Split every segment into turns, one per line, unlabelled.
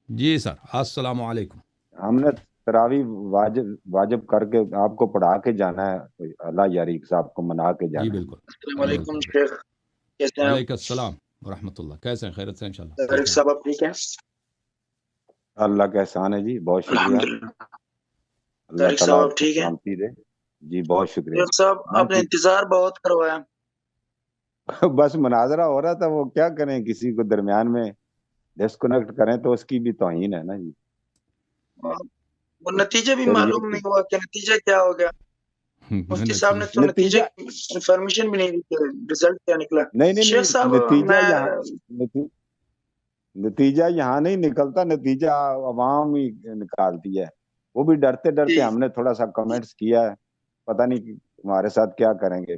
جی سر، السلام علیکم۔
ہم نے تراوی واجب کر کے آپ کو پڑھا کے جانا ہے، اللہ یاریک صاحب کو منا کے
جی
جانا ہے۔
بالکل
السلام علیکم
بالکل۔
شیخ، کیسے ہیں آپ؟
وعلیکم السلام ورحمۃ اللہ، کیسے ہیں؟ خیرت سے انشاءاللہ؟
طارق صاحب آپ ٹھیک ہیں؟
اللہ کا احسان ہے جی، بہت شکریہ۔
الحمدللہ۔
اللہ
طارق
تعالیٰ
صاحب
آپ
آپ
کو
ٹھیک ہیں؟
سلامتی دے۔ جی بہت شکریہ۔
شیخ صاحب
میں
آپ نے
ٹھیک
انتظار بہت کروایا۔
بس مناظرہ ہو رہا تھا، وہ کیا کریں، کسی کو درمیان میں ڈسکنیکٹ کریں تو اس کی بھی توہین ہے نا جی۔
وہ نتیجہ بھی
پھر یہ
معلوم نہیں ہوا کہ نتیجہ کیا ہو گیا۔ مفتی صاحب نے تو نتیجے کی انفارمیشن بھی نہیں دی کہ رزلٹ کیا نکلا۔
نہیں
شیخ صاحب
نتیجہ
میں
یہاں نتیجہ یہاں نہیں نکلتا، نتیجہ عوام ہی نکالتی ہے۔ وہ بھی ڈرتے ڈرتے ہم نے تھوڑا سا کمنٹس کیا ہے، پتہ نہیں کہ ہمارے ساتھ کیا کریں گے۔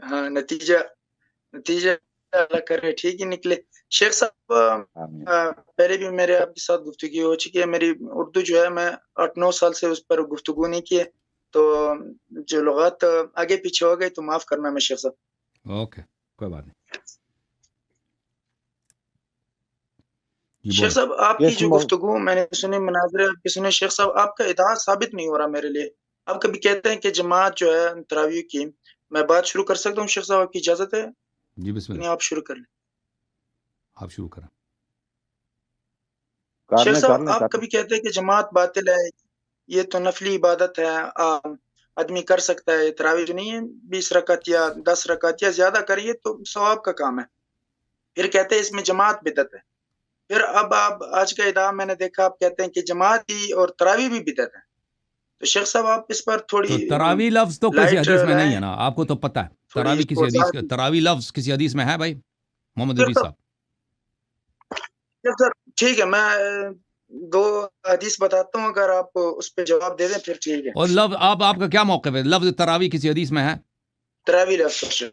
ہاں نتیجہ اللہ کرے ٹھیک ہی نکلے۔ شیخ صاحب
آمین۔
پہلے بھی میرے آپ کے ساتھ گفتگو ہو چکی ہے، میری اردو جو ہے میں 8-9 سال سے اس پر گفتگو نہیں کی ہے، تو جو لغات آگے پیچھے ہو گئی تو معاف کرنا میں شیخ صاحب۔
اوکے، کوئی بات نہیں۔
شیخ صاحب آپ کی
اس
جو گفتگو میں نے سنی، مناظرے آپ کی سنے، شیخ صاحب آپ کا ادعا ثابت نہیں ہو رہا میرے لیے۔ آپ کبھی کہتے ہیں کہ جماعت جو ہے تراویح کی، میں بات شروع کر سکتا ہوں شیخ صاحب؟ آپ کی اجازت ہے؟
جی بسم
نہیں
اللہ،
آپ شروع کر لیں۔
آپ شروع کریں۔
شیخ صاحب آپ کبھی کہتے ہیں کہ جماعت باطل ہے، یہ تو نفلی عبادت ہے، آدمی کر سکتا ہے، تراویح جو نہیں ہے 20 رکعت یا 10 رکعت یا زیادہ کریے تو ثواب کا کام ہے، پھر کہتے ہیں اس میں جماعت بدعت ہے۔ پھر اب آپ آج کا ادعا میں نے دیکھا آپ کہتے ہیں کہ جماعت ہی اور تراویح بھی بدعت ہے، تو شیخ صاحب آپ اس پر تھوڑی
تو تراوی لفظ تو کسی
لائٹ
حدیث میں نہیں ہے
لائیں،
نا، آپ کو تو پتہ ہے
تھوڑی
تراوی
اس
کسی
کو
حدیث تراوی لفظ کسی حدیث میں ہے بھائی محمد عزیز صاحب؟
سر ٹھیک ہے، میں 2 حدیث بتاتا ہوں، اگر آپ اس پہ جواب دے دیں پھر ٹھیک ہے۔
اور لفظ آپ کا کیا موقف ہے؟ لفظ تراوی کسی حدیث میں ہے؟
تراویح لفظ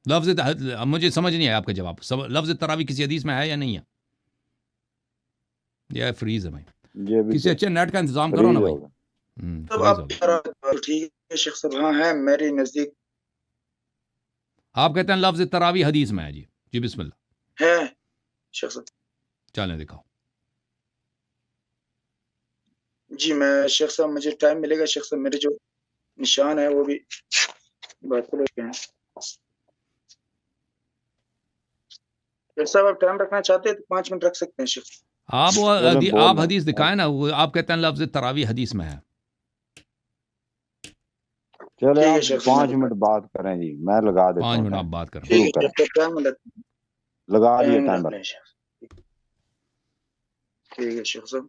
لفظ مجھے سمجھ نہیں آیا آپ کا جواب۔ لفظ تراوی کسی حدیث میں ہے یا نہیں ہے؟ یہ فریز ہے بھائی، کسی اچھے نیٹ کا انتظام کرو نا بھائی۔ فریز ہو گیا۔
ٹھیک ہے شیخ صاحب، ہاں ہے میری نزدیک
آپ کہتے ہیں لفظ تراوی حدیث میں ہے؟ جی جی بسم اللہ،
ہے شیخ صاحب۔
چلیں دکھاؤ۔
جی میں شیخ صاحب مجھے ٹائم ملے گا شیخ صاحب، میرے جو نشان ہے وہ بھی باطل ہو گئے ہیں۔ شیخ صاحب آپ ٹائم رکھنا چاہتے ہیں تو 5 منٹ رکھ سکتے ہیں شیخ صاحب۔
آپ حدیث دکھائیں نا، آپ کہتے ہیں لفظ تراوی حدیث میں ہے۔
چلے آپ 5 منٹ بات کریں جی، میں لگا دیتا
5
ہوں
منٹ آپ
ٹائم،
بات کریں۔
شروع کریں، لگا دیے ٹائمر۔
ٹھیک ہے شیخ صاحب۔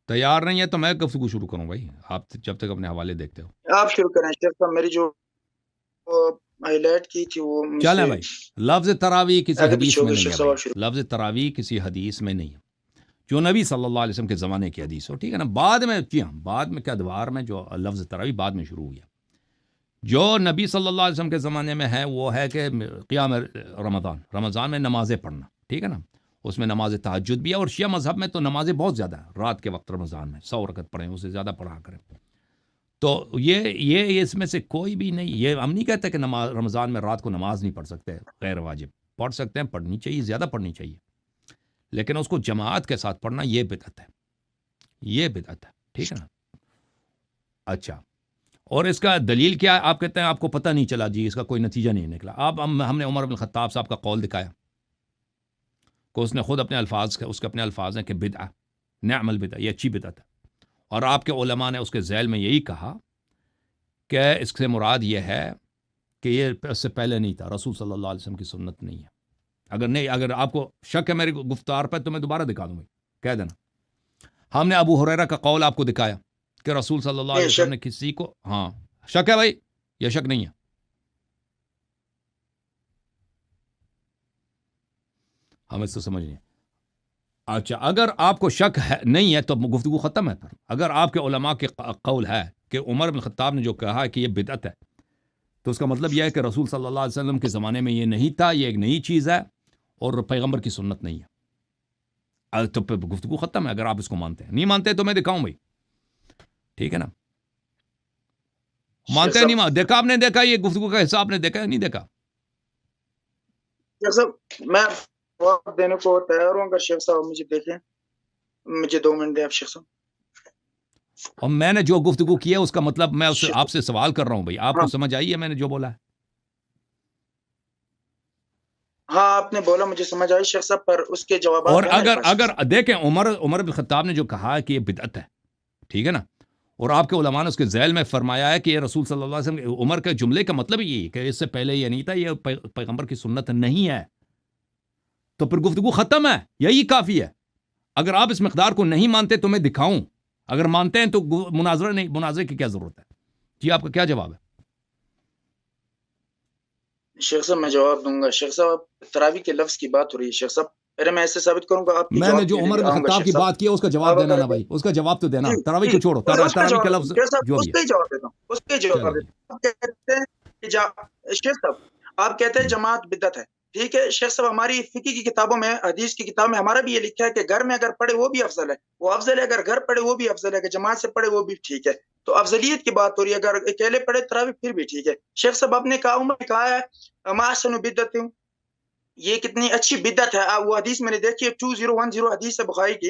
تیار نہیں ہے تو میں گفتگو شروع کروں بھائی، آپ جب تک اپنے حوالے دیکھتے ہو۔
آپ شروع کریں شیخ صاحب، میری جو ہائی لائٹ کی تھی وہ مجھ
چلیں
سے
بھائی، لفظ تراوی کسی
آگے
حدیث
پیچھے ہو
میں
گئی
نہیں
شیخ
ہے
صاحب،
بھائی،
آپ شروع۔
لفظ تراوی کسی حدیث میں نہیں ہے جو نبی صلی اللہ علیہ وسلم کے زمانے کی حدیث ہو، ٹھیک ہے نا؟ بعد میں کیا، بعد میں کیا ادوار میں جو لفظ تراوی بعد میں شروع ہوا، جو نبی صلی اللہ علیہ وسلم کے زمانے میں ہے وہ ہے کہ قیام رمضان میں نمازیں پڑھنا، ٹھیک ہے نا؟ اس میں نماز تہجد بھی ہے، اور شیعہ مذہب میں تو نمازیں بہت زیادہ ہیں، رات کے وقت رمضان میں 100 رکعت پڑھیں، اس سے زیادہ پڑھا کریں۔ تو یہ اس میں سے کوئی بھی نہیں، یہ ہم نہیں کہتے کہ نماز رمضان میں رات کو نماز نہیں پڑھ سکتے، غیر واجب پڑھ سکتے ہیں، پڑھنی چاہیے، زیادہ پڑھنی چاہیے، لیکن اس کو جماعت کے ساتھ پڑھنا یہ بدعت ہے، یہ بدعت ہے، ٹھیک ہے نا؟ اچھا، اور اس کا دلیل کیا ہے؟ آپ کہتے ہیں آپ کو پتہ نہیں چلا، جی اس کا کوئی نتیجہ نہیں نکلا۔ ہم نے عمر بن الخطاب صاحب کا قول دکھایا کہ اس نے خود اپنے الفاظ کے، اس کے اپنے الفاظ ہیں کہ بدعہ، نعم البدعہ، یہ اچھی بدعت ہے، اور آپ کے علماء نے اس کے ذیل میں یہی کہا کہ اس سے مراد یہ ہے کہ یہ اس سے پہلے نہیں تھا، رسول صلی اللہ علیہ وسلم کی سنت نہیں ہے۔ اگر آپ کو شک ہے میری گفتار پر تو میں دوبارہ دکھا دوں گا، کہہ دینا۔ ہم نے ابو ہریرہ کا قول آپ کو دکھایا کہ رسول صلی اللہ علیہ وسلم نے کسی کو، ہاں شک ہے بھائی، یہ شک نہیں ہے؟ ہم اس سے سمجھ نہیں۔ اچھا اگر آپ کو شک ہے نہیں ہے تو گفتگو ختم ہے. پھر اگر آپ کے علماء کے قول ہے کہ عمر بن خطاب نے جو کہا کہ یہ بدعت ہے تو اس کا مطلب یہ ہے کہ رسول صلی اللہ علیہ وسلم کے زمانے میں یہ نہیں تھا, یہ ایک نئی چیز ہے اور پیغمبر کی سنت نہیں ہے. تو پھر گفتگو ختم ہے اگر آپ اس کو مانتے ہیں. نہیں مانتے تو میں دکھاؤں بھائی, ٹھیک ہے نا. مانتے ہیں نہیں مانتے, دیکھا آپ نے, دیکھا یہ گفتگو کا حصہ آپ نے دیکھا ہے نہیں دیکھا؟
میں جواب دینے کو تیار ہوں اگر شیخ صاحب مجھے دیکھیں, مجھے 2 منٹ دیں آپ شیخ صاحب.
اور میں نے جو گفتگو کی ہے اس کا مطلب میں
شیخ
آپ سے سوال کر رہا ہوں بھائی, آپ کو سمجھ آئی ہے میں نے جو بولا ہے؟
ہاں آپ نے بولا مجھے سمجھ آئی شیخ صاحب, پر اس کے جوابات
اور
ہیں میرے پاس.
اگر دیکھیں عمر بن خطاب نے جو کہا کہ یہ بدعت ہے, ٹھیک ہے نا, اور آپ کے علماء نے اس کے ذیل میں فرمایا ہے کہ یہ رسول صلی اللہ علیہ وسلم, عمر کے جملے کا مطلب یہی کہ اس سے پہلے یہ نہیں تھا, یہ پیغمبر کی سنت نہیں ہے, تو پھر گفتگو ختم ہے, یہی کافی ہے. اگر آپ اس مقدار کو نہیں مانتے تو میں دکھاؤں, اگر مانتے ہیں تو مناظرے کی کیا ضرورت ہے؟ جی آپ کا کیا جواب ہے؟
شیخ صاحب میں جواب دوں گا. شیخ صاحب تراوی کے لفظ کی بات ہو رہی ہے شیخ صاحب, پہلے میں ایسے ثابت کروں گا, آپ
میں نے جو عمر بن خطاب کی بات کی ہے اس کا جواب دینا نا بھائی, اس کا جواب تو دینا. تراوی کو چھوڑو, تراوی کا لفظ جو بھی
اس کا جواب دیتا ہوں, اس کے جواب دیتا ہوں. کہتے ہیں شیخ صاحب آپ کہتے ہیں جماعت بدعت ہے, ٹھیک ہے شیخ صاحب, ہماری فقہ کی کتابوں میں, حدیث کی کتاب میں ہمارا بھی یہ لکھا ہے کہ گھر میں اگر پڑھے وہ بھی افضل ہے, وہ افضل ہے, اگر گھر پڑھے وہ بھی افضل ہے, کہ جماعت سے پڑھے وہ بھی ٹھیک ہے. تو افضلیت کی بات ہو رہی ہے, اگر اکیلے پڑھے تراوی پھر بھی ٹھیک ہے. شیخ صاحب آپ نے کہا, عمر نے کہا ہے ما احسن بدعت, یہ کتنی اچھی بدعت ہے. وہ حدیث میں نے دیکھی ہے 2010 حدیث ہے بخاری کی,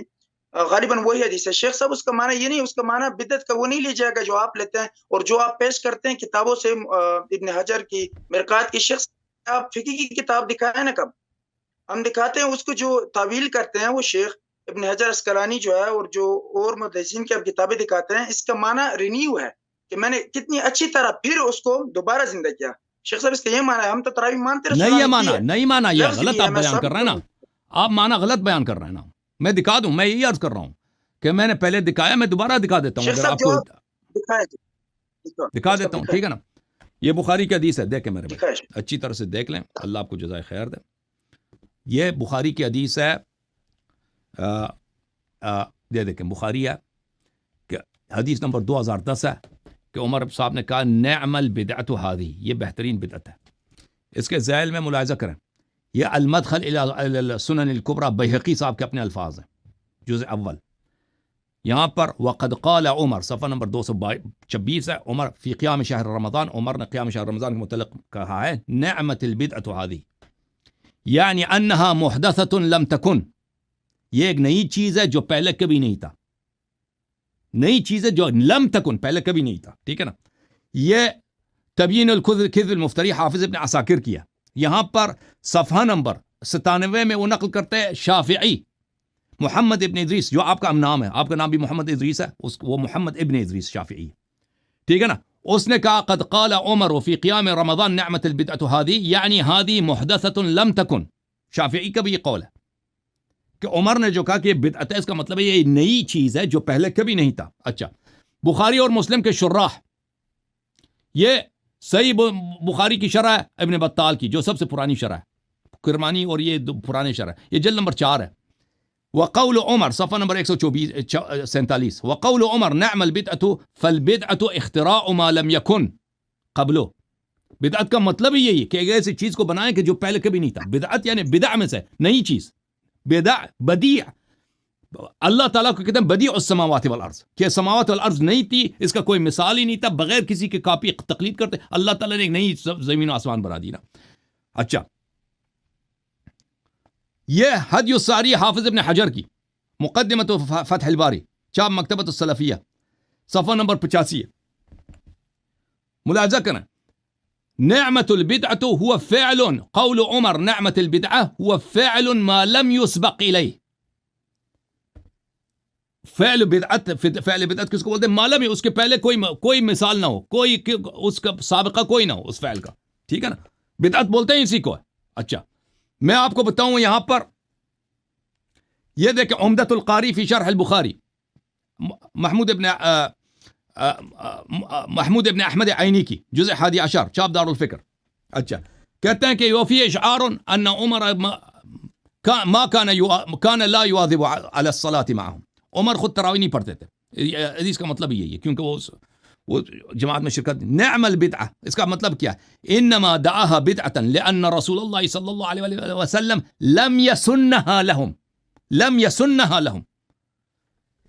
غالباً وہی حدیث ہے. شیخ صاحب اس کا معنی یہ نہیں, اس کا معنی بدعت کا وہ نہیں لی جائے گا جو آپ لیتے ہیں اور جو آپ پیش کرتے ہیں کتابوں سے, ابن حجر کی, مرقات کی. شیخ آپ فقہ کی کتاب دکھائیں نا, کب ہم دکھاتے ہیں اس کو, جو تعویل کرتے ہیں وہ شیخ ابن حجر اسقلانی جو ہے, اور جو اور محدثین کی اب کتابیں دکھاتے ہیں, اس کا معنی رینیو ہے کہ میں نے کتنی اچھی طرح پھر اس کو دوبارہ زندہ کیا. شیخ صاحب اس کا یہ معنی ہے, ہم تو تراویح مانتے ہیں,
نہیں مانا, یہ غلط آپ بیان کر رہے ہیں نا, آپ معنی غلط بیان کر رہے ہیں نا. میں دکھا دوں, میں یہی عرض کر رہا ہوں کہ میں نے پہلے دکھایا, میں دوبارہ دکھا دیتا ہوں اگر آپ کو دکھا دیتا ہوں, ٹھیک ہے نا. یہ بخاری کی حدیث ہے, دیکھیں میرے بھائی, اچھی طرح سے دیکھ لیں, اللہ آپ کو جزائے خیر دے. یہ بخاری کی حدیث ہے, یہ دیکھیں بخاری ہے کہ حدیث نمبر 2010 ہے کہ عمر صاحب نے کہا نعم البدعۃ هذه, یہ بہترین بدعت ہے. اس کے ذیل میں ملاحظہ کریں, یہ المدخل الی السنن الکبریٰ بیہقی صاحب کے اپنے الفاظ ہیں, جزء اول. یہاں پر وقد قال عمر, صفحہ نمبر 226 ہے, عمر فی قیام شہر رمضان, عمر نے قیام شہر رمضان کے متعلق کہا ہے نعمت البدعۃ هذه, یعنی انہا محدثۃ لم تکن, یہ ایک نئی چیز ہے جو پہلے کبھی نہیں تھا, نئی چیز ہے جو لم تکن, پہلے کبھی نہیں تھا, ٹھیک ہے نا. یہ تبیین الکذب المفتری حافظ ابن عساکر کیا. یہاں پر صفحہ نمبر 97 میں وہ نقل کرتے ہیں شافعی محمد ابن ادریس, جو آپ کا نام ہے, آپ کا نام بھی محمد ادریس ہے, وہ محمد ابن ادریس شافعی, ٹھیک ہے نا. اس نے کہا قد قال عمر فی قیام رمضان نعمت البدعۃ هذه, یعنی هذه محدثۃ لم تکن. شافعی کا بھی یہ قول ہے کہ عمر نے جو کہا کہ یہ بدعت ہے, اس کا مطلب ہے یہ نئی چیز ہے جو پہلے کبھی نہیں تھا. اچھا, بخاری اور مسلم کے شراح, یہ صحیح بخاری کی شرح ہے ابن بطال کی, جو سب سے پرانی شرح ہے, کرمانی, اور یہ پرانے شرح, یہ جلد نمبر 4 ہے. وقول عمر, صفحہ نمبر 147, وقول عمر نعم البدعۃ فالبدعۃ اختراع ما لم يكن قبله. بدعت کا مطلب ہی یہی کہ ایک ایسی چیز کو بنائیں کہ جو پہلے کبھی نہیں تھا. بدعت یعنی بدع میں سے نئی چیز, بدیع. اللہ تعالیٰ کو کہتے ہیں بدیع السماوات والارض, کہ سماوات والارض نہیں تھی, اس کا کوئی مثال ہی نہیں تھا, بغیر کسی کی کاپی تقلید کرتے اللہ تعالیٰ نے ایک نئی زمین و آسمان بنا دی نا. اچھا, یہ ہدی الساری حافظ ابن حجر کی مقدمۃ فتح الباری, چاپ مکتبۃ السلفیہ, صفحہ نمبر 85 ہے. ملاحظہ کریں, نعمت البدعۃ هو فعل, قول عمر نعمت البدعہ هو فعل ما لم يسبق الیہ. فعل بدعت کس کو بولتے ہیں؟ معلوم ہے اس کے پہلے کوئی مثال نہ ہو, کوئی اس کا سابقہ کوئی نہ ہو اس فعل کا, ٹھیک ہے نا. بدعت بولتے ہیں اسی کو. اچھا, میں آپ کو بتاؤں یہاں پر, یہ دیکھیں عمدۃ القاری فی شرح البخاری, محمود ابن احمد عینی کی, جزء 11, چاپ دار الفکر. اچھا, کہتے ہیں کہ وفی اشعار ان عمر ما كان لا يواظب على الصلاة معهم. عمر خود تراوی نہیں پڑھتے تھے. حدیث کا مطلب یہی ہے کیونکہ وہ جماعت میں شرکت. نعم البدعہ اس کا مطلب کیا ہے؟ انما دعاها بدعة لأن رسول الله صلی اللہ علیہ وسلم لم يسنها لهم.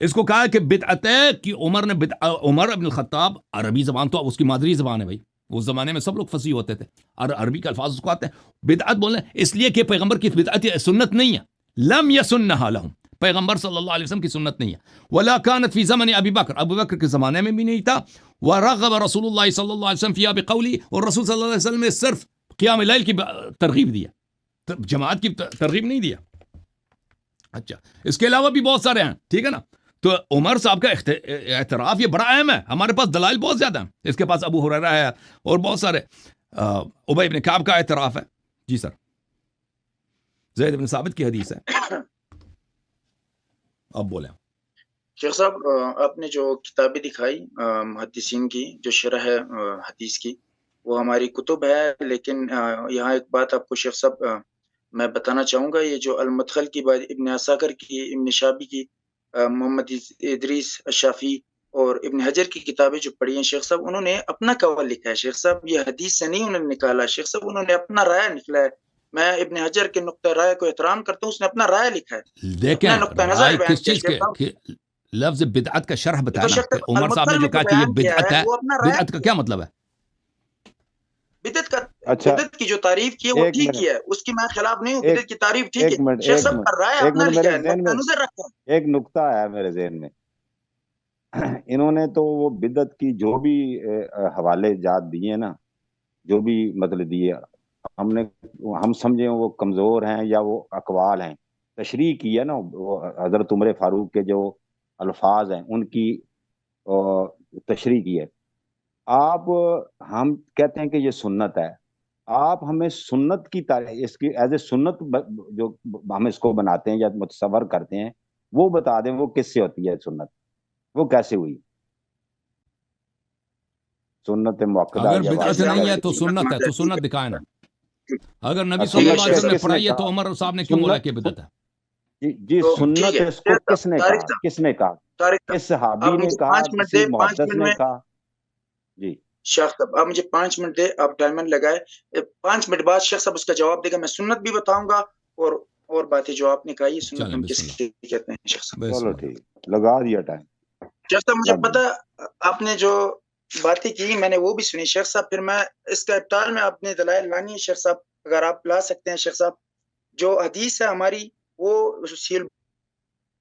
اس کو کہا کہ بدعت ہے کہ عمر ابن الخطاب، عربی زبان تو اس کی مادری زبان ہے بھائی، اس زمانے میں سب لوگ فصیح ہوتے تھے اور عربی کے الفاظ اس کو آتے ہیں. بدعت بولنے اس لیے کہ پیغمبر کی بدعت سنت نہیں ہے. لم يسنها لهم، پیغمبر صلی اللہ علیہ وسلم کی سنت نہیں ہے. ولا كانت في زمن ابی بکر، ابو بکر کے زمانے میں بھی نہیں تھا. ورغب رسول اللہ صلی اللہ علیہ وسلم فيها بقوله، اور رسول صلی اللہ علیہ وسلم نے صرف قیام اللیل کی ترغیب دیا، جماعت کی ترغیب نہیں دیا. اچھا اس کے علاوہ بھی بہت سارے ہیں، ٹھیک ہے نا. تو عمر صاحب کا اعتراف یہ بڑا اہم ہے. ہمارے پاس دلائل بہت زیادہ ہیں. اس کے پاس ابو ہریرہ ہے اور بہت سارے. ابی بن کعب کا اعتراف ہے. جی سر. زید بن ثابت کی حدیث ہے. اب بولیں
شیخ صاحب، آپ نے جو کتابیں دکھائی محدثین کی جو شرح ہے حدیث کی، وہ ہماری کتب ہے، لیکن یہاں ایک بات آپ کو شیخ صاحب میں بتانا چاہوں گا. یہ جو المدخل کی بات ابن عساکر کی، ابن شابی کی، محمد ادریس الشافعی اور ابن حجر کی کتابیں جو پڑھی ہیں شیخ صاحب، انہوں نے اپنا قول لکھا ہے. شیخ صاحب یہ حدیث سے نہیں انہوں نے نکالا، شیخ صاحب انہوں نے اپنا رائے نکلا ہے. میں ابن حجر کے نقطہ رائے کو احترام کرتا ہوں، اس نے اپنا رائے لکھا ہے.
دیکھیں رائے کس چیز کے لفظ بدعت کا شرح بتانا. عمر صاحب نے جو کہا کہ یہ بدعت ہے، بدعت کا کیا مطلب ہے؟
بدعت کی جو تعریف کی ہے وہ ٹھیک کی ہے، اس کی میں خلاف نہیں ہوں. بدعت کی تعریف ٹھیک ہے. شیخ صاحب کا رائے اپنا لکھا ہے، نظر رکھا ہے.
ایک نقطہ ہے میرے ذہن میں. انہوں نے تو وہ بدعت کی جو بھی حوالے جات دیے ہیں نا، جو بھی مطلب دیے، ہم سمجھیں وہ کمزور ہیں یا وہ اقوال ہیں. تشریح کی ہے نا وہ حضرت عمر فاروق کے جو الفاظ ہیں ان کی تشریح کی ہے. آپ ہم کہتے ہیں کہ یہ سنت ہے، آپ ہمیں سنت کی اس کی ایز اے سنت جو ہم اس کو بناتے ہیں یا متصور کرتے ہیں وہ بتا دیں، وہ کس سے ہوتی ہے سنت، وہ کیسے ہوئی سنت موقدہ؟
اگر بدعت نہیں ہے تو سنت ہے، تو سنت دکھائے نا. اگر نبی صلی اللہ علیہ وسلم نے پڑھائی ہے تو عمر صاحب نے کیوں بولا کہ بدعت ہے؟
جی سنت اس کو کس نے کہا؟ کس نے کہا؟ کس صحابی نے کہا؟ کسی محدث نے کہا؟ جی
شیخ صاحب آپ مجھے 5 منٹ دے، آپ ٹائمر لگائے. 5 منٹ بعد شیخ صاحب اس کا جواب دے گا. میں سنت بھی بتاؤں گا اور باتیں جو آپ نے کہی سنت ہم کس کے کہتے ہیں. شیخ صاحب
چلو ٹھیک، لگا دیا ٹائم.
شیخ صاحب مجھے پتا آپ نے جو باتیں کی میں نے وہ بھی سنی شیخ صاحب. پھر میں اس کا ابطال میں آپ نے دلائل لانی ہے شیخ صاحب، اگر آپ لا سکتے ہیں شیخ صاحب. جو حدیث ہے ہماری وہ صحیح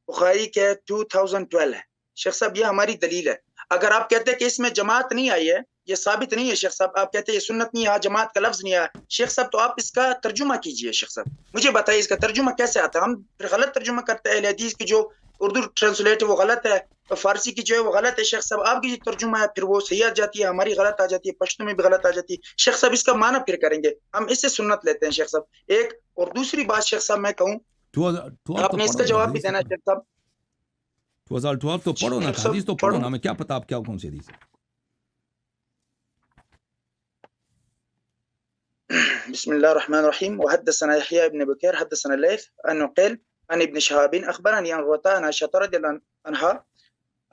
بخاری کے 2012 ہے شیخ صاحب، یہ ہماری دلیل ہے. اگر آپ کہتے ہیں کہ اس میں جماعت نہیں آئی ہے، یہ ثابت نہیں ہے شیخ صاحب، آپ کہتے ہیں یہ سنت نہیں ہے، جماعت کا لفظ نہیں آیا شیخ صاحب، تو آپ اس کا ترجمہ کیجئے شیخ صاحب. مجھے بتائیے اس کا ترجمہ کیسے آتا ہے. ہم پھر غلط ترجمہ کرتے ہیں. اہل حدیث کی جو اردو ٹرانسلیٹ ہے وہ غلط ہے، فارسی کی جو ہے وہ غلط ہے شیخ صاحب. آپ کی جو ترجمہ ہے پھر وہ صحیح آ جاتی ہے، ہماری غلط آ جاتی ہے، پشتو میں بھی غلط آ جاتی ہے شیخ صاحب. اس کا معنی پھر کریں گے ہم، اس سے سنت لیتے ہیں شیخ صاحب. ایک اور دوسری بات شیخ صاحب میں کہوں، آپ نے اس کا جواب بھی دینا ہے شیخ صاحب.
2012 تو پڑھو نا، حدیث تو پڑھو نا، ہمیں کیا پتا آپ کیا کون سی حدیث ہے.
بسم الله الرحمن الرحيم. وحدثنا يحيى بن بكير حدثنا الليث انه قال عن ابن شهاب اخبرني عن عروة عن عائشة رضي الله عنها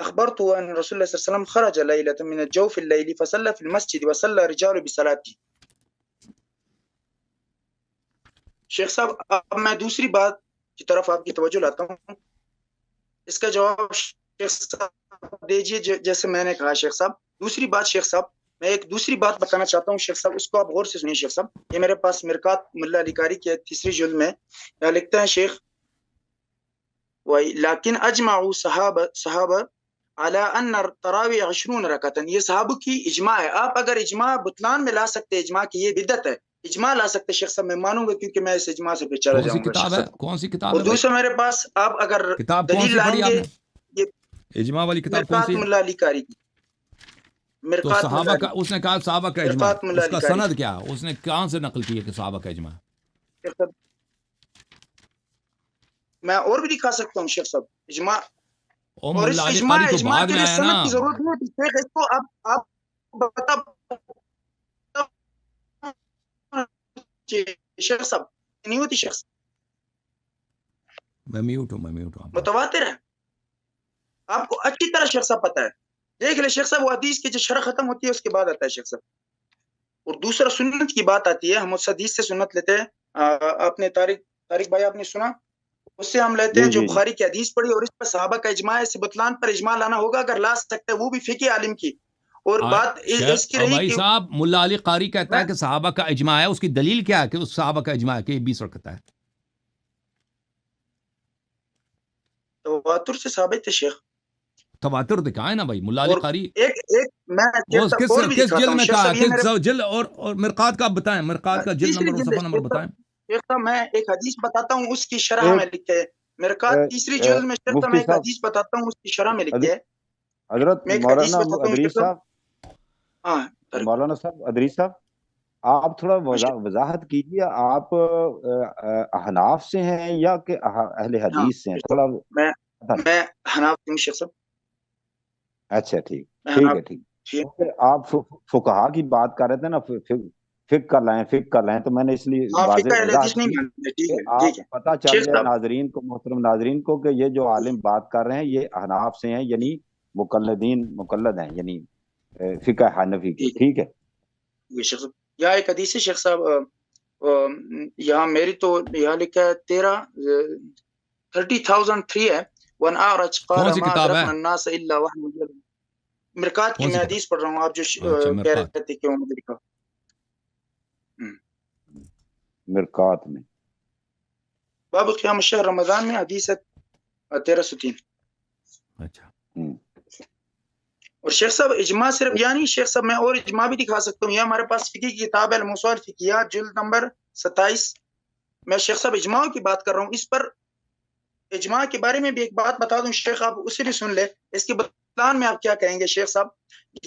اخبرته ان رسول الله صلى الله عليه وسلم خرج ليلة من الجوف الليل فصلى في المسجد وصلى الرجال بصلاته. شیخ صاحب اب میں دوسری بات کی طرف آپ کی توجہ لاتا ہوں. اس کا جواب شیخ صاحب دیجیے جیسے میں نے کہا شیخ صاحب. دوسری بات شیخ صاحب میں ایک دوسری بات بتانا چاہتا ہوں شیخ صاحب، اس کو آپ غور سے سنیے شیخ صاحب. یہ میرے پاس مرکات ملا علی قاری کے 3 جلد میں یہاں لکھتا ہے شیخ، لیکن اجمعوا صحابہ علی ان التراوی 20 رکعتا. یہ صحابہ کی اجماع ہے. آپ اگر اجماع بطلان میں لا سکتے اجماع کی یہ بدعت ہے، اجماع لا سکتے شیخ صاحب، میں مانوں گا کیونکہ میں اس اجماع سے پھر چلا جاؤں گا.
کتاب ہے کون سی کتاب ہے؟
اور دوسرا میرے پاس آپ اگر دلیل لائیں گے، یہ
اجماع والی کتاب کون سی ہے؟
ملا علی قاری کی.
تو صحابہ کا اس نے کہا صحابہ کا اجماع، اس کا سند کیا ہے؟ اس نے کہاں سے نقل کی ہے کہ صحابہ کا اجماع؟
میں اور بھی دکھا سکتا ہوں شیخ صاحب اجماع.
اور اس اجماع تو بعد میں آیا نا.
کی ضرورت نہیں ہے اس کو آپ بتا شیخ صاحب نہیں ہوتی شیخ صاحب.
میں میوٹ ہوں آپ بات-
متواتر ہے، آپ کو اچھی طرح شیخ صاحب پتہ ہے. دیکھ لے شیخ صاحب، وہ حدیث کی جو شرح ختم ہوتی ہے اس کے بعد آتا ہے شیخ صاحب. اور دوسرا سنت کی بات آتی ہے، ہم اس حدیث سے سنت لیتے ہیں. آپ نے طارق بھائی آپ نے سنا، اس سے ہم لیتے ہیں
جی
جو
جی جی
بخاری کی حدیث پڑھی اور اس پر صحابہ کا اجماع ہے. اس بطلان پر اجماع لانا ہوگا، اگر لا سکتے وہ بھی فقہ عالم کی. اور بات اس کی رہی
بھائی
کہ
صاحب ملا علی قاری کہتا
میں
ہے کہ صحابہ کا اجماع ہے، اس کی دلیل کیا ہے کہ اس صحابہ کا اجماع ہے کہ یہ 20 رکعت ہے؟
تواتر سے ثابت ہے شیخ.
تواتر دکھائے نا بھائی ملا علی
اور
قاری.
ایک میں
وہ
اور بھی
کس
دکھاتا
جلد
ہوں
میں
شیخ
کہا
صاحب، یہ
ہے؟
میرے
کس جلد اور مرقات کا آپ بتائیں، مرقات کا جلد
تیسری
نمبر اور
جلد ہے
صفحہ نمبر
شیخ
بتائیں.
صاحب. شیخ صاحب میں ایک حدیث بتاتا ہوں، اس کی شرح میں
ایک
لکھتے ہیں مرقات تیسری جلد میں. شیخ صاحب میں
مفتی
ایک
صاحب،
حدیث بتاتا ہوں، اس کی شرح میں لکھتے ہیں.
حضرت
میں ایک حدیث
مولانا
بتاتا ہوں شیخ
ادریس
صاحب.
صاحب،
ہاں طارق.
مولانا صاحب ادریس صاحب، آپ تھوڑا وضاحت کیجیے، آپ احناف سے ہیں یا کہ اہل
ہاں
حدیث سے ہیں؟
شیخ صاحب،
تھوڑا
میں حناف ہوں شیخ صاحب.
اچھا ٹھیک
میں
ٹھیک
حناف
ہے ٹھیک.
جی.
کیونکہ آپ فقہا کی بات کر رہے تھے نا، فقہ کر لائیں، تو میں نے اس لیے
ہاں فقہ اہل
وضاحت
حدیث نہیں
کی
مانتے. ٹھیک
کہ
ہے
آپ
ٹھیک ہے
پتہ چل
شیخ
جائے
صاحب.
ناظرین کو، محترم ناظرین کو، کہ یہ جو عالم بات کر رہے ہیں یہ احناف سے ہیں، یعنی مقلد ہیں، یعنی فقہ حنفی کے.
ٹھیک
ٹھیک ہے.
ہے یہ شیخ صاحب. یہاں ایک حدیث ہے شیخ صاحب، یہاں میری تو یہاں لکھا ہے 30,003 ہے. وَنْ أَعْرَجْ قَالَ
کون سی
مَا
کتاب ہے؟
أَدْرَكْنَا النَّاسَ إِلَّا وَحْمُ. مرقات کی
کون سی
میں
کتاب؟
حدیث پڑھ رہا ہوں، آپ جو
اچھا
کہہ
مرقات.
رہے تھے کہ وہ مدرکہ.
مرقات میں
باب قیام الشہر رمضان میں حدیث ہے 1303.
اچھا
اور شیخ صاحب اجماع صرف یعنی شیخ صاحب میں اور اجماع بھی دکھا سکتا ہوں. یہ ہمارے پاس فقہ کی کتاب ہے الموسوعۃ الفقہیہ جلد نمبر 27. میں شیخ صاحب اجماع کی بات کر رہا ہوں. اس پر اجماع کے بارے میں بھی ایک بات بتا دوں شیخ، آپ اسے بھی سن لے. اس کے بطلان میں آپ کیا کہیں گے شیخ صاحب؟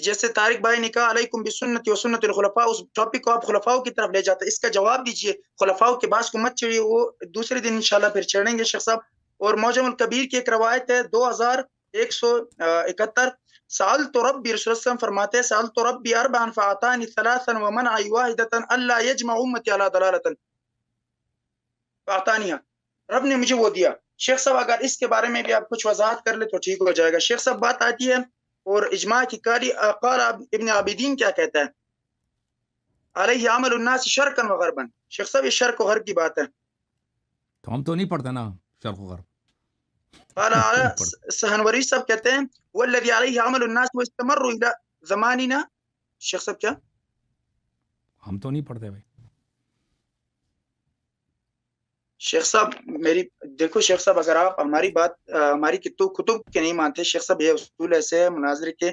جیسے طارق بھائی نے کہا علیکم بسنتی و سنت الخلفاء، اس ٹاپک کو آپ خلفاء کی طرف لے جاتے ہیں. اس کا جواب دیجئے، خلفاء کے باس کو مت چڑھیے، وہ دوسرے دن انشاءاللہ پھر چڑھیں گے شیخ صاحب. اور معجم الکبیر کی ایک روایت ہے 2171. سألت ربی، رسول اللہ فرماتے ہیں سألت ربی اربعا فاعطانی ثلاثا ومنع واحدة الا يجمع امتی على ضلالة فاعطانیها. رب نے مجھے وہ دیا. شیخ صاحب اگر اس کے بارے میں بھی آپ کچھ وضاحت کر لے تو ٹھیک ہو جائے گا. شیخ صاحب بات آتی ہے اور اجماع کی قاری قال ابن عابدین کیا کہتا ہے؟ علیہ عمل الناس شرقا وغربا. شیخ صاحب یہ شرق و غرب کی بات ہے.
تو ہم تو نہیں پڑھتے نا شرق و غرب.
قال سہنوری صاحب کہتے ہیں والذی علیہ عمل الناس واستمروا الى زماننا. شیخ صاحب کیا؟
ہم تو نہیں پڑھتے بھائی.
شیخ صاحب میری دیکھو شیخ صاحب، اگر آپ ہماری بات ہماری کتب کے نہیں مانتے شیخ صاحب، یہ اصول ایسے ہے مناظرے کے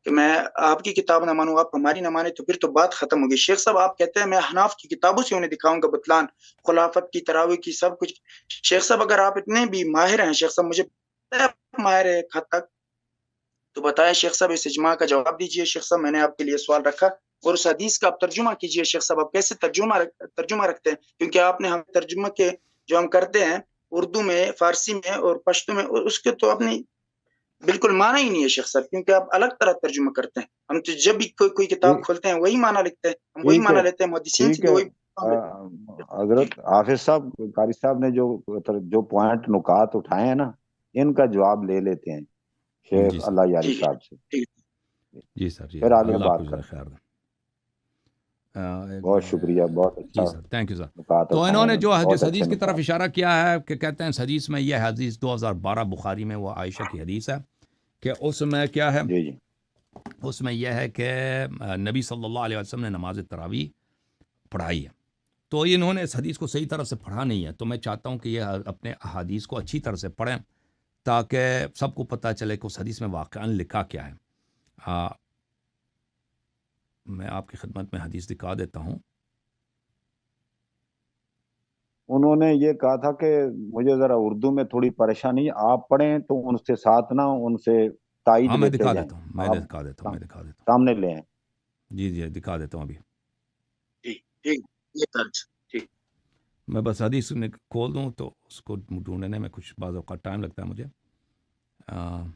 کہ میں آپ کی کتاب نہ مانوں، آپ ہماری نہ مانے، تو پھر تو بات ختم ہوگی. شیخ صاحب آپ کہتے ہیں میں حناف کی کتابوں سے انہیں دکھاؤں گا بطلان خلافت کی، تراویح کی، سب کچھ. شیخ صاحب اگر آپ اتنے بھی ماہر ہیں شیخ صاحب، مجھے ماہر ہے ایک حد تک، تو بتائیں شیخ صاحب اس اجماع کا جواب دیجئے. شیخ صاحب میں نے آپ کے لیے سوال رکھا، اور اس حدیث کا آپ ترجمہ کیجئے. شیخ صاحب آپ کیسے ترجمہ رکھتے ہیں؟ کیونکہ آپ نے ہم ترجمہ کے جو ہم کرتے ہیں اردو میں، فارسی میں اور پشتو میں، اس کے تو اپنی بالکل معنی ہی نہیں ہے شیخ صاحب، کیونکہ آپ الگ طرح ترجمہ کرتے ہیں. ہم تو جب بھی کوئی کتاب کھولتے ہیں وہی معنی لکھتے ہیں، ہم وہی
ٹھیک ہے
معنی لیتے ہیں محدثین سے
ٹھیک
بھی
ہے.
وہی.
حضرت حافظ صاحب، قاری صاحب نے جو پوائنٹ نکات اٹھائے ہیں نا، ان کا جواب لے لیتے ہیں
جی
شیخ
سر.
اللہ یاری
ٹھیک ہے
صاحب سے.
ٹھیک
جی سر. جی
پھر
سر.
آگے
اللہ آپ کو
بات
جزائے
کریں.
خیر دے.
بہت شکریہ، بہت
جی
اچھا
سر. Thank you sir.
نکات
تو
اٹھائے
انہوں نے
ہیں،
جو
بہت
جس
اچھے
حدیث کی طرف
نکات.
اشارہ کیا ہے کہ کہتے ہیں اس حدیث میں، یہ حدیث 2012 بخاری میں وہ عائشہ کی حدیث ہے کہ اس میں کیا ہے،
جی جی
اس میں یہ ہے کہ نبی صلی اللہ علیہ وسلم نے نماز تراویح پڑھائی ہے. تو انہوں نے اس حدیث کو صحیح طرح سے پڑھا نہیں ہے. تو میں چاہتا ہوں کہ یہ اپنے احادیث کو اچھی طرح سے پڑھیں تاکہ سب کو پتہ چلے کہ اس حدیث میں واقعاً لکھا کیا ہے. میں آپ کی خدمت میں حدیث دکھا دیتا ہوں.
انہوں نے یہ کہا تھا کہ مجھے ذرا اردو میں تھوڑی پریشانی، آپ پڑھیں تو ان سے ساتھ نہ، ان سے تائید
ہاں میں
لیتے
دکھا
جائیں.
دیتا ہوں، میں
آپ
دکھا دیتا ہوں.
سامنے لے آئیں.
جی جی دکھا دیتا ہوں ابھی.
ٹھیک.
میں بس حدیث کھول دوں تو اس کو ڈھونڈنے میں کچھ بعض اوقات ٹائم لگتا ہے مجھے.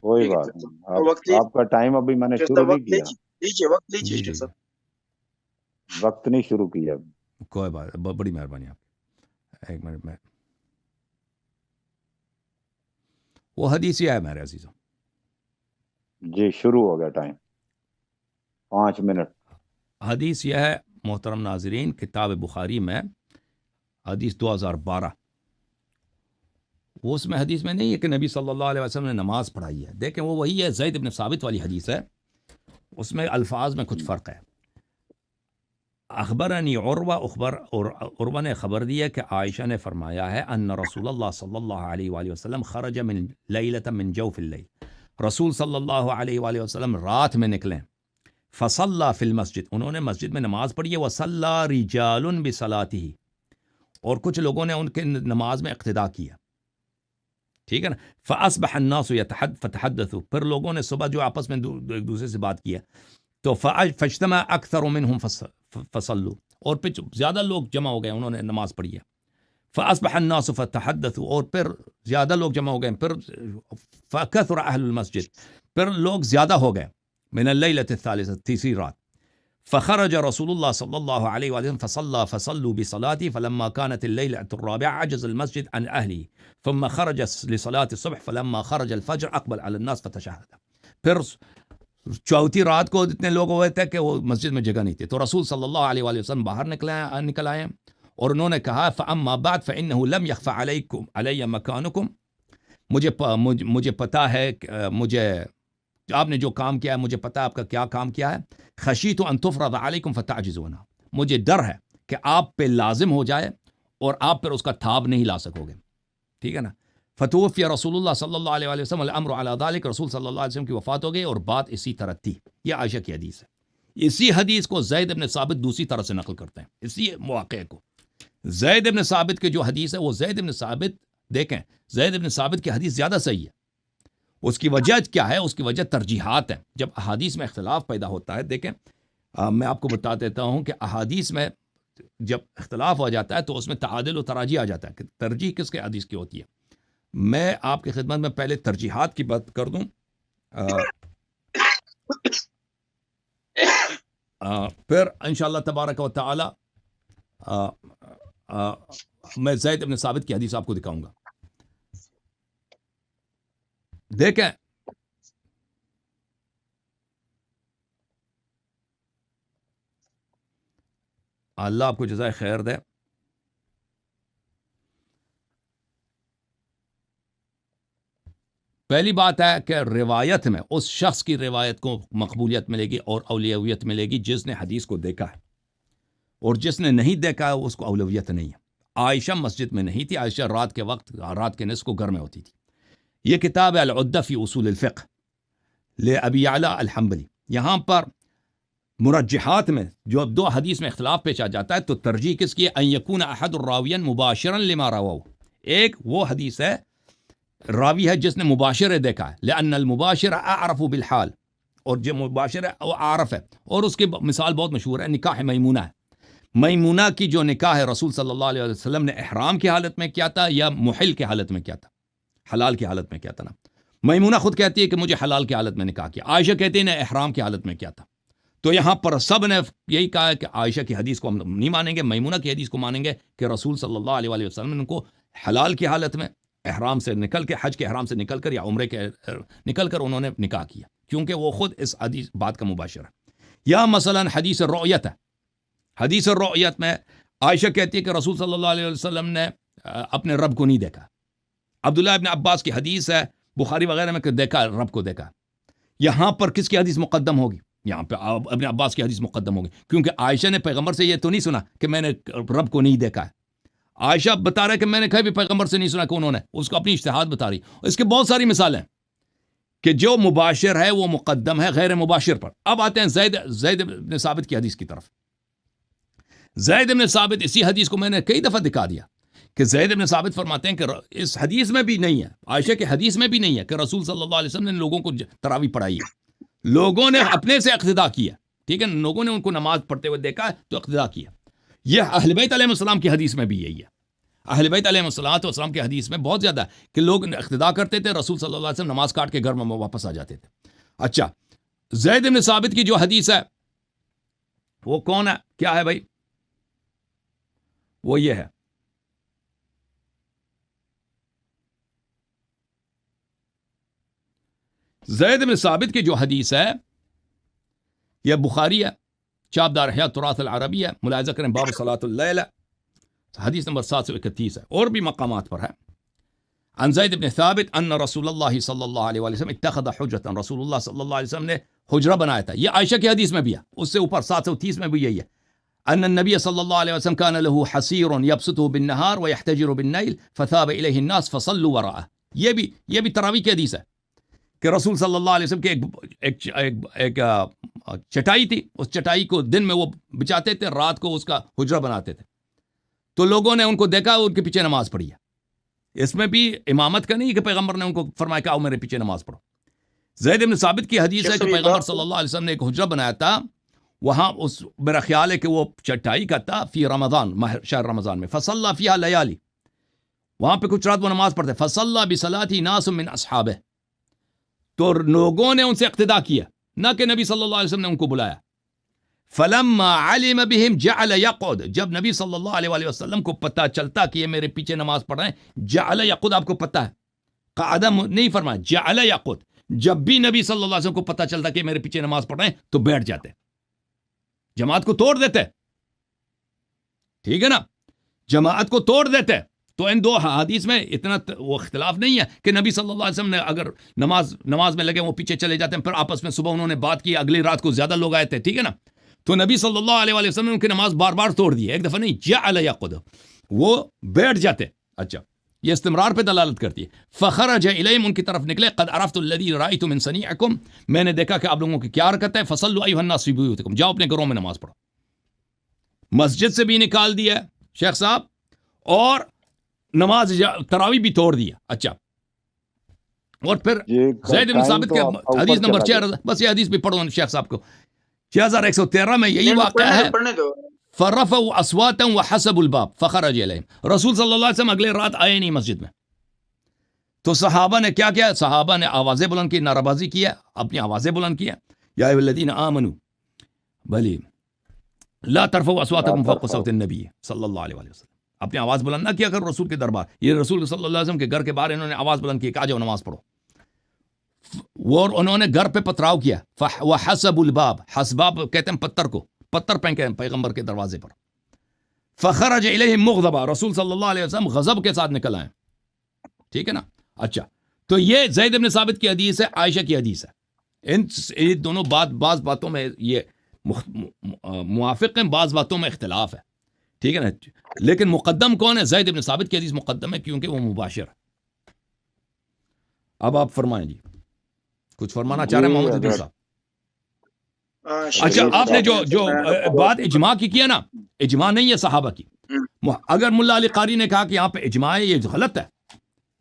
کوئی
ٹھیک
بات
ہے
نہیں.
وقت
آپ کا ٹائم ابھی میں نے
لیجیے،
شروع نہیں
وقت
کیا.
لیجیے وقت لیجیے
جی
شیخ
جی
صاحب.
وقت نہیں شروع کیا.
کوئی بات، بڑی مہربانی آپ کی. ایک منٹ میں وہ حدیث یہ ہے میرے عزیزوں.
جی شروع ہو گیا ٹائم 5 منٹ.
حدیث یہ ہے محترم ناظرین، کتاب بخاری میں حدیث 2012. وہ اس میں حدیث میں نہیں ہے کہ نبی صلی اللہ علیہ وسلم نے نماز پڑھائی ہے. دیکھیں وہ وہی ہے، زید بن ثابت والی حدیث ہے، اس میں الفاظ میں کچھ فرق ہے. اخبرنی عروہ، عروہ نے خبر دی ہے کہ عائشہ نے فرمایا ہے ان رسول اللہ صلی اللہ علیہ وآلہ وسلم خرج من لیلۃ من جوف اللیل، رسول صلی اللہ علیہ وآلہ وسلم رات میں نکلیں، فصلی فی المسجد، انہوں نے مسجد میں نماز پڑھی ہے، وصلی رجال بصلاتہ، اور کچھ لوگوں نے ان کے نماز میں اقتدا کیا، ٹھیک ہے نا. فاصبح الناس فتحدثوا، پھر لوگوں نے صبح جو آپس میں ایک دوسرے سے بات کیا، تو فاجتمع اکثر منهم فصلوا، اور پھر زیادہ لوگ جمع ہو گئے، انہوں نے نماز پڑھی ہے. فاصبح الناس فتحدثوا، اور پھر زیادہ لوگ جمع ہو گئے، پھر فکثر اہل المسجد، پھر لوگ زیادہ ہو گئے. من اللیلۃ الثالثہ، تیسری رات. فخرج رسول اللہ صلی اللہ علیہ وسلم فصلوا بصلاته فلما كانت الليلة الرابعة عجز المسجد عن أهله ثم خرج لصلاة الصبح فلما خرج الفجر أقبل على الناس فتشهد. پھر چوتھی رات کو اتنے لوگ ہوئے تھے کہ وہ مسجد میں جگہ نہیں تھی، تو رسول صلی اللہ علیہ وآلہ وسلم باہر نکل آئے اور انہوں نے کہا فأما بعد فإنه لم يخفى علي مكانكم، مجھے پتہ ہے، مجھے آپ نے جو کام کیا ہے مجھے پتہ ہے آپ کا کیا کام کیا ہے. خشیت ان تفرض علیکم فتعجزون، مجھے ڈر ہے کہ آپ پہ لازم ہو جائے اور آپ پھر اس کا تھاب نہیں لا سکو گے، ٹھیک ہے نا. فتوفی رسول اللہ صلی اللہ علیہ وآلہ وسلم الامر علی ذلك، رسول صلی اللہ علیہ وسلم کی وفات ہو گئی اور بات اسی طرح تھی. یہ عائشہ کی حدیث ہے. اسی حدیث کو زید بن ثابت دوسری طرح سے نقل کرتے ہیں. اسی مواقع کو زید بن ثابت کی جو حدیث ہے، وہ زید بن ثابت، دیکھیں زید بن ثابت کی حدیث زیادہ صحیح ہے. اس کی وجہ کیا ہے؟ اس کی وجہ ترجیحات ہیں. جب احادیث میں اختلاف پیدا ہوتا ہے، دیکھیں میں آپ کو بتا دیتا ہوں کہ احادیث میں جب اختلاف ہو جاتا ہے تو اس میں تعادل و تراجیح آ جاتا ہے کہ ترجیح کس کے حدیث کی ہوتی ہے. میں آپ کی خدمت میں پہلے ترجیحات کی بات کر دوں، پھر انشاءاللہ تبارک و تعالی میں زید بن ثابت کی حدیث آپ کو دکھاؤں گا. دیکھیں اللہ آپ کو جزائے خیر دے. پہلی بات ہے کہ روایت میں اس شخص کی روایت کو مقبولیت ملے گی اور اولویت ملے گی جس نے حدیث کو دیکھا ہے، اور جس نے نہیں دیکھا ہے اس کو اولویت نہیں ہے. عائشہ مسجد میں نہیں تھی، عائشہ رات کے وقت، رات کے نصف کو گھر میں ہوتی تھی. یہ کتاب ہے العدہ فی اصول الفقہ لابی یعلا الحنبلی. یہاں پر مرجحات میں جو اب دو حدیث میں اختلاف پیش آ جاتا ہے تو ترجیح کس کی ہے؟ ان یکون احد الراوین مباشرا لما رواہ. ایک وہ حدیث ہے، راوی ہے جس نے مباشر دیکھا ہے، لأن المباشر اعرف بالحال، اور جو مباشر ہے وہ عارف ہے. اور اس کی مثال بہت مشہور ہے، نکاح میمونہ ہے. میمونہ کی جو نکاح ہے رسول صلی اللہ علیہ وسلم نے احرام کی حالت میں کیا تھا یا محل کی حالت میں کیا تھا؟ حلال کی حالت میں کیا تھا نا. میمونہ خود کہتی ہے کہ مجھے حلال کی حالت میں نکاح کیا، عائشہ کہتی ہے نے احرام کی حالت میں کیا تھا. تو یہاں پر سب نے یہی کہا ہے کہ عائشہ کی حدیث کو ہم نہیں مانیں گے، میمونہ کی حدیث کو مانیں گے کہ رسول صلی اللہ علیہ وآلہ وسلم نے ان کو حلال کی حالت میں احرام سے نکل کے، حج کے احرام سے نکل کر یا عمرے کے نکل کر انہوں نے نکاح کیا، کیونکہ وہ خود اس حدیث بات کا مباشر ہے. یا مثلا حدیث الرؤیت ہے. حدیث الرؤیت میں عائشہ کہتی ہے کہ رسول صلی اللہ علیہ وسلم نے اپنے رب کو نہیں دیکھا. عبداللہ ابن عباس کی حدیث ہے بخاری وغیرہ میں کہ دیکھا، رب کو دیکھا. یہاں پر کس کی حدیث مقدم ہوگی؟ یہاں پہ ابن عباس کی حدیث مقدم ہوگی، کیونکہ عائشہ نے پیغمبر سے یہ تو نہیں سنا کہ میں نے رب کو نہیں دیکھا ہے. عائشہ بتا رہے کہ میں نے کبھی پیغمبر سے نہیں سنا کہ انہوں نے، اس کو اپنی اجتہاد بتا رہی. اس کے بہت ساری مثالیں کہ جو مباشر ہے وہ مقدم ہے غیر مباشر پر. اب آتے ہیں زید بن ثابت کی حدیث کی طرف. زید بن ثابت، اسی حدیث کو میں نے کئی دفعہ دکھا دیا کہ زید بن ثابت فرماتے ہیں کہ اس حدیث میں بھی نہیں ہے، عائشہ کے حدیث میں بھی نہیں ہے کہ رسول صلی اللہ علیہ وسلم نے لوگوں کو تراویح پڑھائی ہے. لوگوں نے اپنے سے اقتدا کیا، ٹھیک ہے، لوگوں نے ان کو نماز پڑھتے ہوئے دیکھا تو اقتدا کیا. یہ اہل بیت علیہ السلام کی حدیث میں بھی یہی ہے. اہل بیت علیہ السلام کی حدیث میں بہت زیادہ ہے کہ لوگ اقتدا کرتے تھے، رسول صلی اللہ علیہ وسلم نماز کاٹ کے گھر میں واپس آ جاتے تھے. اچھا، زید بن ثابت کی جو حدیث ہے وہ کون ہے، کیا ہے بھائی؟ وہ یہ ہے، زید بن ثابت کی جو حدیث ہے یہ بخاری ہے، چابدار احیاء تراث العربی ہے، ملاحظہ کریں باب صلاۃ اللیل، حدیث نمبر 731 ہے، اور بھی مقامات پر ہے۔ عن زید بن ثابت ان رسول اللہ صلی اللہ علیہ وسلم اتخذ حجرۃ، رسول اللہ صلی اللہ علیہ وسلم نے حجرہ بنایا تھا، یہ عائشہ کی حدیث میں بھی ہے، اس سے اوپر 730 میں بھی یہی ہے، ان النبی صلی اللہ علیہ وسلم كان له حصیر يبسطه بالنهار ويحتجر بالليل فثاب الیہ الناس فصلوا وراءه، یہ بھی تراویح کی حدیث ہے کہ رسول صلی اللہ علیہ وسلم کے ایک چٹائی تھی، اس چٹائی کو دن میں وہ بچاتے تھے، رات کو اس کا حجرہ بناتے تھے، تو لوگوں نے ان کو دیکھا، ان کے پیچھے نماز پڑھی ہے۔ اس میں بھی امامت کا نہیں کہ پیغمبر نے ان کو فرمایا کہ آؤ میرے پیچھے نماز پڑھو۔ زید بن ثابت کی حدیث ہے کہ پیغمبر صلی اللہ علیہ وسلم نے ایک حجرہ بنایا تھا، وہاں اس میرا خیال ہے کہ وہ چٹائی کا تھا، فی رمضان، شہر رمضان میں، فصلی فیہا لیالی، وہاں پہ کچھ رات وہ نماز پڑھتے، فصلی بصلاتی ناس من اصحابہ، تو لوگوں نے ان سے اقتدا کیا، نہ کہ نبی صلی اللہ علیہ وسلم نے ان کو بلایا۔ فلما علم بهم جعل يقعد، جب نبی صلی اللہ علیہ وسلم کو پتہ چلتا کہ یہ میرے پیچھے نماز پڑھ رہے ہیں، جعل يقعد، آپ کو پتہ ہے قعدہ نہیں فرمایا، جعل يقعد، جب بھی نبی صلی اللہ علیہ وسلم کو پتہ چلتا کہ میرے پیچھے نماز پڑھ رہے ہیں تو بیٹھ جاتے، جماعت کو توڑ دیتے، ٹھیک ہے نا، جماعت کو توڑ دیتے۔ تو ان دو حدیث میں اتنا وہ اختلاف نہیں ہے کہ نبی صلی اللہ علیہ وسلم نے اگر نماز میں لگے وہ پیچھے چلے جاتے ہیں، پھر آپس میں صبح انہوں نے بات کی، اگلی رات کو زیادہ لوگ آئے تھے، ٹھیک ہے نا، تو نبی صلی اللہ علیہ وسلم نے ان کی نماز بار بار توڑ دی، ایک دفعہ نہیں، جعل یقعد، وہ بیٹھ جاتے۔ اچھا، یہ استمرار پہ دلالت کرتی ہے۔ فخرج الیہم، ان کی طرف نکلے، قد عرفت الذی رأیت من صنیعکم، میں نے دیکھا کہ آپ لوگوں کی کیا حرکت ہے، فصلوا ایھا الناس فی بیوتکم، جاؤ اپنے گھروں میں نماز پڑھو۔ مسجد سے بھی نکال دیا شیخ صاحب، اور نماز تراویح بھی توڑ دیا۔ اچھا، اور پھر زید بن ثابت کے حدیث نمبر 6، بس یہ حدیث بھی پڑھو شیخ صاحب کو، 6113 میں یہی واقعہ ہے۔ فرفعوا اصواتا وحسبوا الباب فخرج الیہم، رسول صلی اللہ علیہ وسلم اگلے رات آئے نہیں مسجد میں، تو صحابہ نے کیا کیا، صحابہ نے آوازیں بلند کی، نعرہ بازی کیا، اپنی آوازیں بلند کیا، یا ایھا الذین آمنوا بلی لا ترفعوا اصواتکم فوق صوت النبی صلی اللہ علیہ وسلم، اپنی آواز بلند نہ کیا کر رسول کے دربار، یہ رسول صلی اللہ علیہ وسلم کے گھر کے باہر انہوں نے آواز بلند کی کہ آ جاؤ نماز پڑھو، وہ انہوں نے گھر پہ پتھراؤ کیا، وحسب الباب، حسباب کہتے ہیں پتھر کو، پتھر پھینکے پیغمبر کے دروازے پر، فخرج الیہم مغضبا، رسول صلی اللہ علیہ وسلم غضب کے ساتھ نکل آئے، ٹھیک ہے نا۔ اچھا، تو یہ زید بن ثابت کی حدیث ہے، عائشہ کی حدیث ہے، ان دونوں بعض باتوں میں یہ موافق ہیں، بعض باتوں میں اختلاف ہے، ٹھیک ہے نا، لیکن مقدم کون ہے؟ زید بن ثابت کی حدیث مقدم ہے کیونکہ وہ مباشر ہے۔ اب آپ فرمائیں جی، کچھ فرمانا چاہ رہے ہیں محمد الدین صاحب؟ اچھا، آپ نے جو بات اجماع کی کیا نا، اجماع نہیں ہے صحابہ کی، اگر ملا علی قاری نے کہا کہ یہاں پہ اجماع ہے، یہ غلط ہے،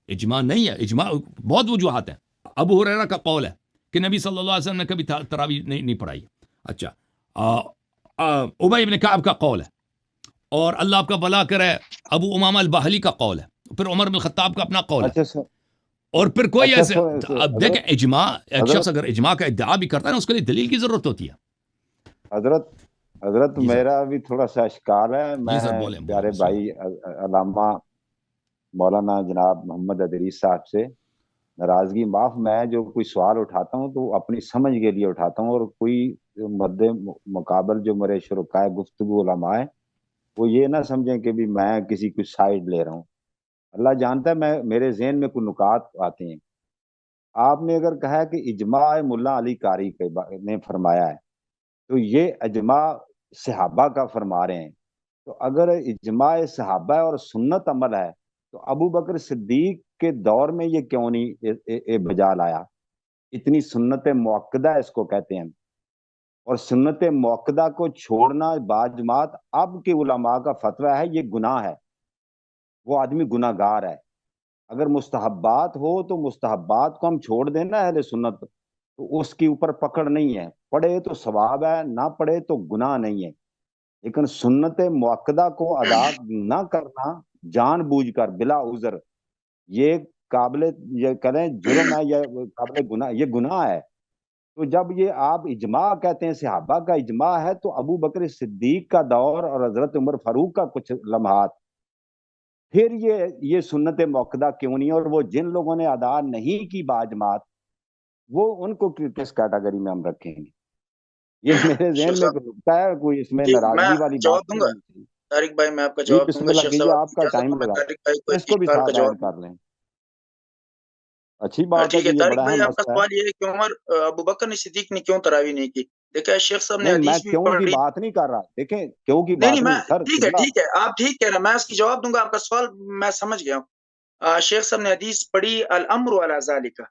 اجماع نہیں ہے، اجماع بہت وجوہات ہیں۔ ابو ہریرہ کا قول ہے کہ نبی صلی اللہ علیہ وسلم نے کبھی تراویح نہیں پڑھائی۔ اچھا، ابی بن کعب کا قول ہے، اور اللہ آپ کا بھلا کرے ابو امامہ الباہلی کا قول ہے، پھر عمر بن الخطاب کا اپنا قول ہے، اور پھر کوئی ایسے، اب دیکھیں اجماع، ایک شخص اگر اجماع کا ادعا بھی کرتا ہے نا، اس کے لیے دلیل کی ضرورت ہوتی ہے۔
حضرت میرا بھی تھوڑا سا اشکال ہے، میں پیارے بھائی علامہ مولانا جناب محمد ادریس صاحب سے ناراضگی معاف، میں جو کوئی سوال اٹھاتا ہوں تو اپنی سمجھ کے لیے اٹھاتا ہوں، اور کوئی مد مقابل جو میرے شرکائے گفتگو علماء ہیں وہ یہ نہ سمجھیں کہ بھی میں کسی کی سائڈ لے رہا ہوں۔ اللہ جانتا ہے میرے ذہن میں کوئی نکات آتے ہیں۔ آپ نے اگر کہا ہے کہ اجماع ملا علی قاری نے فرمایا ہے، تو یہ اجماع صحابہ کا فرما رہے ہیں، تو اگر اجماع صحابہ اور سنت عمل ہے تو ابو بکر صدیق کے دور میں یہ کیوں نہیں بجا لایا؟ اتنی سنت موقدہ اس کو کہتے ہیں، اور سنت موقدہ کو چھوڑنا باجماعت اب کے علماء کا فتویٰ ہے، یہ گناہ ہے، وہ آدمی گناہ گار ہے۔ اگر مستحبات ہو تو مستحبات کو ہم چھوڑ دینا اہل سنت، تو اس کے اوپر پکڑ نہیں ہے، پڑھے تو ثواب ہے، نہ پڑھے تو گناہ نہیں ہے، لیکن سنت موقدہ کو ادا نہ کرنا جان بوجھ کر بلا عذر، یہ قابل، یہ کریں جرم ہے، یا قابل گناہ، یہ گناہ ہے۔ تو جب یہ آپ اجماع کہتے ہیں صحابہ کا اجماع ہے، تو ابو بکر صدیق کا دور اور حضرت عمر فاروق کا کچھ لمحات، پھر یہ سنت موقدہ کیوں نہیں؟ اور وہ جن لوگوں نے ادا نہیں کی باجماعت، وہ ان کو کس کیٹیگری میں ہم رکھیں گے؟ یہ میرے
شیخ
ذہن میں
صاحب
رکتا ہے، کوئی اس میں
ٹھیک، میں
ناراضگی والی
جواب
بات
دوں
نہیں
گا
ہونی چاہیے۔
طارق بھائی، میں آپ کا
جی
جواب دوں
بسم
گا۔
اللہ
شیخ صاحب
کیجیے،
آپ
آپ
کی
کا
اجازت
ٹائم
ہو، میں
لگا،
طارق بھائی کو
اس
ایک
کو بھی
اشکال کا
ساتھ
جواب
ایڈ
دوں
کر لیں۔ اچھی
گا۔
بات ہے
ٹھیک
کہ
ہے
یہ
طارق
بڑا
بھائی،
اہم
آپ کا
مسئلہ ہے۔
سوال یہ ہے کہ عمر ابو بکر نے صدیق نے کیوں تراویح نہیں کی؟ دیکھیں شیخ صاحب نے
نہیں، میں
حدیث بھی
کیوں کی
پڑھی۔
بات نہیں کر رہا، دیکھیں کیوں کی
نہیں
بات
نہیں، میں
نہیں سر،
ٹھیک ہے
قبلہ
ٹھیک ہے، آپ ٹھیک کہہ رہے ہیں، میں اس کی جواب دوں گا۔ آپ کا سوال میں سمجھ گیا ہوں۔ شیخ صاحب نے حدیث پڑھی الامر علی ذالک،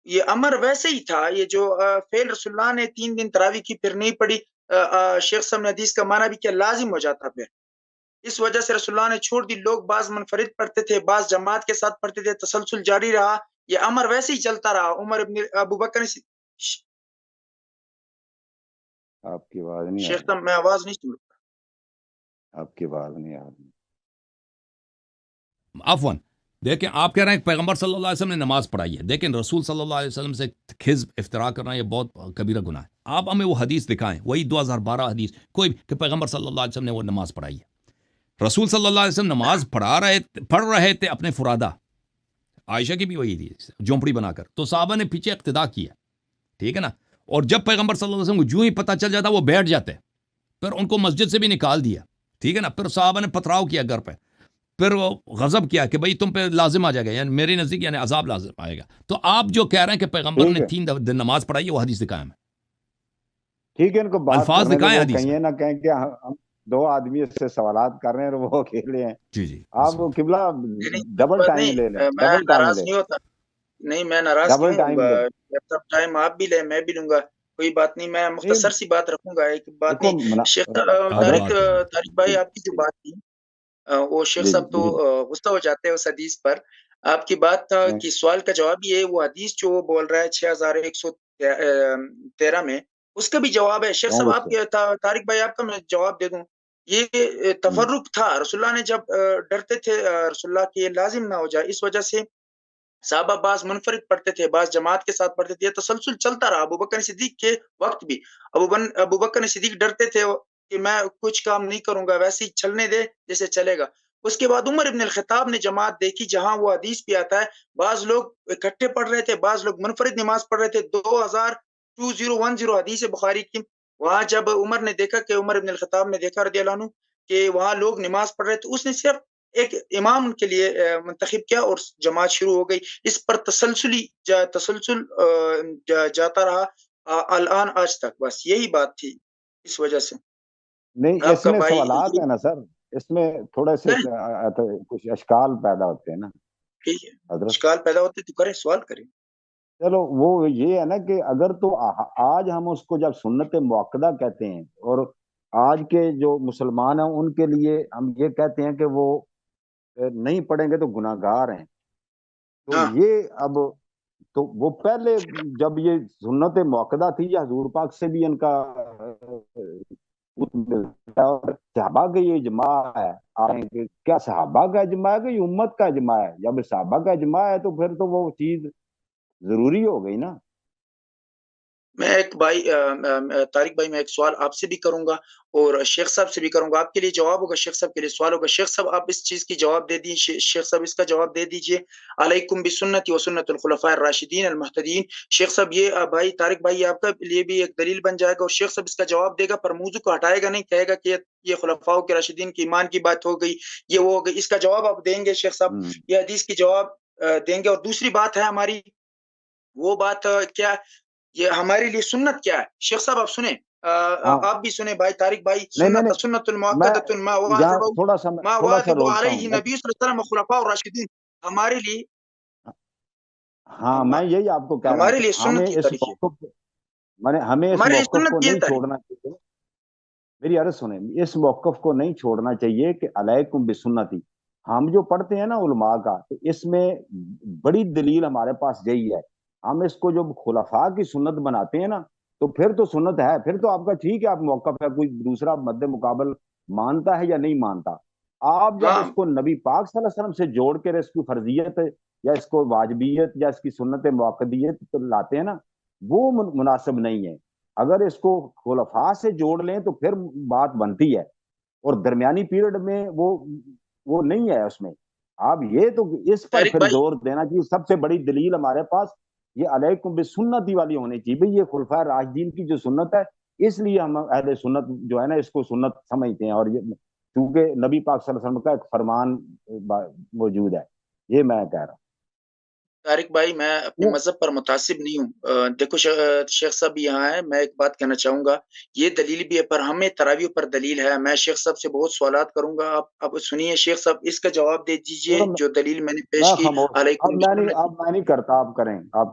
یہ امر ویسے ہی تھا، یہ جو فعل رسول اللہ نے 3 دن تراویح کی پھر نہیں پڑھی، شیخ صاحب نے حدیث کا معنی بھی کیا لازم ہو جاتا پھر، اس وجہ سے رسول اللہ نے چھوڑ دی۔ لوگ بعض منفرد پڑھتے تھے، بعض جماعت کے ساتھ پڑھتے تھے، تسلسل جاری رہا، یہ امر ویسے ہی چلتا رہا۔ عمر ابن ابو بکر نے
آپ کی آواز نہیں آ
شیخ
رہی،
صاحب میں آواز نہیں سن
آپ کی آواز نہیں آ رہی۔
عفواً، دیکھیں آپ کہہ رہے ہیں کہ پیغمبر صلی اللہ علیہ وسلم نے نماز پڑھائی ہے، لیکن رسول صلی اللہ علیہ وسلم سے کھز افطرا کرنا یہ بہت کبیرہ گناہ ہے۔ آپ ہمیں وہ حدیث دکھائیں، وہی 2012 حدیث کوئی بھی کہ پیغمبر صلی اللہ علیہ وسلم نے وہ نماز پڑھائی ہے۔ رسول صلی اللہ علیہ وسلم نماز پڑھ رہے تھے اپنے فرادہ، عائشہ کی بھی وہی تھی جھونپڑی بنا کر، تو صحابہ نے پیچھے اقتدا کیا، ٹھیک ہے نا۔ اور جب پیغمبر صلی اللہ علیہ وسلم کو جو ہی پتہ چل جاتا وہ بیٹھ جاتے، پھر ان کو مسجد سے بھی نکال دیا، ٹھیک ہے نا۔ پھر صحابہ نے پتھراؤ کیا گھر پہ، پھر وہ غضب کیا کہ بھئی تم پہ لازم آ جائے گا، یعنی میری نزدیک یعنی عذاب لازم آئے گا۔ تو آپ جو کہہ رہے ہیں کہ پیغمبر
ٹھیک
نے
ہے
3 دن نماز پڑھائی ہے، وہ حدیث دکھائیں ہمیں،
ٹھیک ہے، ان کو بات
الفاظ
کرنے دیں،
دکھائیں
وہ
حدیث
کہیں
میں۔
نہ کہیں کہ ہم 2 آدمی اس سے سوالات کر رہے ہیں اور وہ اکیلے ہیں۔
جی جی
آپ
بسم اللہ۔
قبلہ
نہیں نہیں،
ڈبل
بات
ٹائم
نہیں،
لے لیں،
میں
ڈبل ٹائم
ناراض
لیں،
نہیں ہوتا، نہیں میں ناراض
ڈبل
کیوں ہوں
ٹائم
گا؟
لیں۔
جب ٹائم آپ بھی لیں میں بھی لوں گا، کوئی بات نہیں، میں
نہیں
مختصر سی بات رکھوں گا، ایک بات
دیکھو
نہیں۔ شیخ
آج
حضرت،
بات ہے
طارق بھائی، آپ کی جو بات تھی، وہ شیخ
جی
صاحب تو
جی
غصہ ہو جاتے ہیں اس حدیث پر۔ آپ کی بات تھا کہ سوال کا جواب یہ ہے، وہ حدیث جو وہ بول رہا ہے 6113 میں، اس کا بھی جواب ہے۔ شیخ
کیوں
صاحب آپ
غصے؟
کے طارق بھائی، آپ کا میں جواب دے دوں، یہ تفرق تھا، رسول اللہ نے جب ڈرتے تھے رسول اللہ کہ یہ لازم نہ ہو جائے، اس وجہ سے صحابہ بعض منفرد پڑھتے تھے، بعض جماعت کے ساتھ پڑھتے تھے، یہ تسلسل چلتا رہا۔ ابو بکر صدیق کے وقت بھی ابو بکر صدیق ڈرتے تھے کہ میں کچھ کام نہیں کروں گا، ویسے ہی چلنے دے جیسے چلے گا۔ اس کے بعد عمر ابن الخطاب نے جماعت دیکھی، جہاں وہ حدیث بھی آتا ہے، بعض لوگ اکٹھے پڑھ رہے تھے، بعض لوگ منفرد نماز پڑھ رہے تھے، 2010 حدیث بخاری کی۔ وہاں جب عمر نے دیکھا کہ عمر ابن الخطاب نے دیکھا رضی اللہ عنہ کہ وہاں لوگ نماز پڑھ رہے تھے، اس نے صرف ایک امام کے لیے منتخب کیا اور جماعت شروع ہو گئی۔ اس پر تسلسل جاتا رہا الان آج تک، بس یہی بات تھی، اس وجہ سے
نہیں،
آپ
اس
کا
میں
بھائی
سوالات ہیں نا سر، اس میں تھوڑے سے کچھ اشکال پیدا ہوتے ہیں نا
ٹھیک ہے،
حضرت۔
اشکال پیدا ہوتے تو کریں، سوال کریں۔
چلو وہ یہ ہے نا کہ اگر تو آج ہم اس کو جب سنت موقدہ کہتے ہیں اور آج کے جو مسلمان ہیں ان کے لیے ہم یہ کہتے ہیں کہ وہ نہیں پڑھیں گے تو گناہ گار ہیں، تو
ہاں
یہ اب تو وہ پہلے جب یہ سنت موقدہ تھی یا حضور پاک سے بھی ان کا صحابہ کا یہ اجماع ہے، کیا صحابہ کا اجماع ہے کہ یہ امت کا اجماع ہے؟ جب صحابہ کا اجماع ہے تو پھر تو وہ چیز ضروری ہو گئی نا۔
میں ایک بھائی طارق بھائی، میں ایک سوال آپ سے بھی کروں گا اور شیخ صاحب سے بھی کروں گا، آپ کے لیے جواب ہوگا، شیخ صاحب کے لیے سوال ہوگا۔ شیخ صاحب آپ اس چیز کی جواب دے دیجیے، شیخ صاحب اس کا جواب دے دیجیے، علیکم بسنتی و سنت الخلفاء الراشدین المہتدین۔ شیخ صاحب یہ بھائی طارق بھائی آپ کا لیے بھی ایک دلیل بن جائے گا، اور شیخ صاحب اس کا جواب دے گا، پر موضوع کو ہٹائے گا نہیں، کہے گا کہ یہ خلفاء کے راشدین کی ایمان کی بات ہو گئی، یہ وہ ہو گئی، اس کا جواب آپ دیں گے شیخ صاحب، یہ حدیث کی جواب دیں گے۔ اور دوسری بات ہے ہماری، وہ بات کیا، یہ ہمارے لیے سنت کیا ہے؟ شیخ صاحب آپ سنیں،
ہاں
آپ بھی سنیں بھائی طارق بھائی،
نہیں نہیں
سنت
نہیں،
سنت
میں
المؤکدۃ ما
یہاں
واظب ما
تھوڑا سا
واظب
روکتا ہوں
علیہ نبی صلی اللہ علیہ وسلم خلفاء الراشدین، ہمارے لیے
ہاں میں یہی آپ کو کہہ رہا ہوں
ہمارے
کہ
لیے
ہمیں
سنت یہ
اس
طریقے،
موقف ہمیں اس
ہمارے لیے
موقف کو
سنت یہ
نہیں
طریقے۔
چھوڑنا چاہیے، میری عرض سنیں، اس موقف کو نہیں چھوڑنا چاہیے کہ علیکم بسنتی ہم جو پڑھتے ہیں نا علماء کا، تو اس میں بڑی دلیل ہمارے پاس یہی ہے، ہم اس کو جو خلفاء کی سنت بناتے ہیں نا، تو پھر تو سنت ہے، پھر تو آپ کا ٹھیک ہے، آپ موقف ہے، کوئی دوسرا مد مقابل مانتا ہے یا نہیں مانتا۔ آپ جب
ہاں
اس کو نبی پاک صلی اللہ علیہ وسلم سے جوڑ کر اس کی فرضیت یا اس کو واجبیت یا اس کی سنت موقدیت لاتے ہیں نا، وہ مناسب نہیں ہے۔ اگر اس کو خلفاء سے جوڑ لیں تو پھر بات بنتی ہے، اور درمیانی پیریڈ میں وہ نہیں ہے اس میں۔ آپ یہ تو اس پر
طارق
پھر
بھائی،
زور دینا چاہیے، سب سے بڑی دلیل ہمارے پاس یہ علیکم بسنتی والی ہونی چاہیے بھئی، یہ خلفائے راشدین کی جو سنت ہے، اس لیے ہم اہل سنت جو ہے نا اس کو سنت سمجھتے ہیں، اور یہ چونکہ نبی پاک صلی اللہ علیہ وسلم کا ایک فرمان موجود ہے، یہ میں کہہ رہا ہوں۔
طارق بھائی میں اپنے مذہب پر متعصب نہیں ہوں، دیکھو شیخ صاحب یہاں ہے، میں ایک بات کہنا چاہوں گا، یہ دلیل بھی ہے، پر ہمیں تراویح پر دلیل ہے، میں شیخ صاحب سے بہت سوالات کروں گا، آپ سنیے شیخ صاحب اس کا جواب دے دیجئے جو دلیل میں نے پیش کی علیکم
اب میں نہیں کرتا، آپ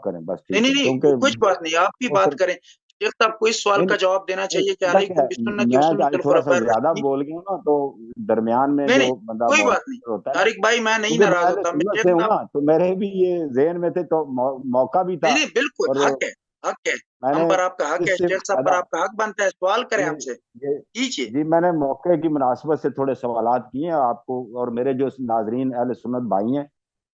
کریں بس ٹھیک ہے،
نہیں
کیونکہ
کچھ بات نہیں، آپ بھی بات کریں، شیخ صاحب کو اس سوال کا جواب دینا چاہیے کہ علیکم بسنتی و سنت
میں تھوڑا سا
الخلفاء
زیادہ
الراشدین۔
بول گیا ہوں نا، تو درمیان میں جو
نہیں
بندہ
کوئی بات نہیں
موجود ہوتا ہے نا،
طارق بھائی، میں نہیں
کیونکہ میں
ناراض
اہل
ہوتا، میں
سنت
شیخ
سے ہوں
صاحب،
نا، تو میرے بھی یہ ذہن میں تھے، تو موقع بھی تھا،
نہیں بالکل
اور
حق ہے
میں
ہم
نے
پر آپ کا حق ہے،
اس سے
شیخ صاحب پر
زیادہ
آپ کا حق بنتا ہے، سوال کریں ہم سے کیجئے۔
جی میں نے موقع کی مناسبت سے تھوڑے سوالات کیے ہیں آپ کو، اور میرے جو ناظرین اہل سنت بھائی ہیں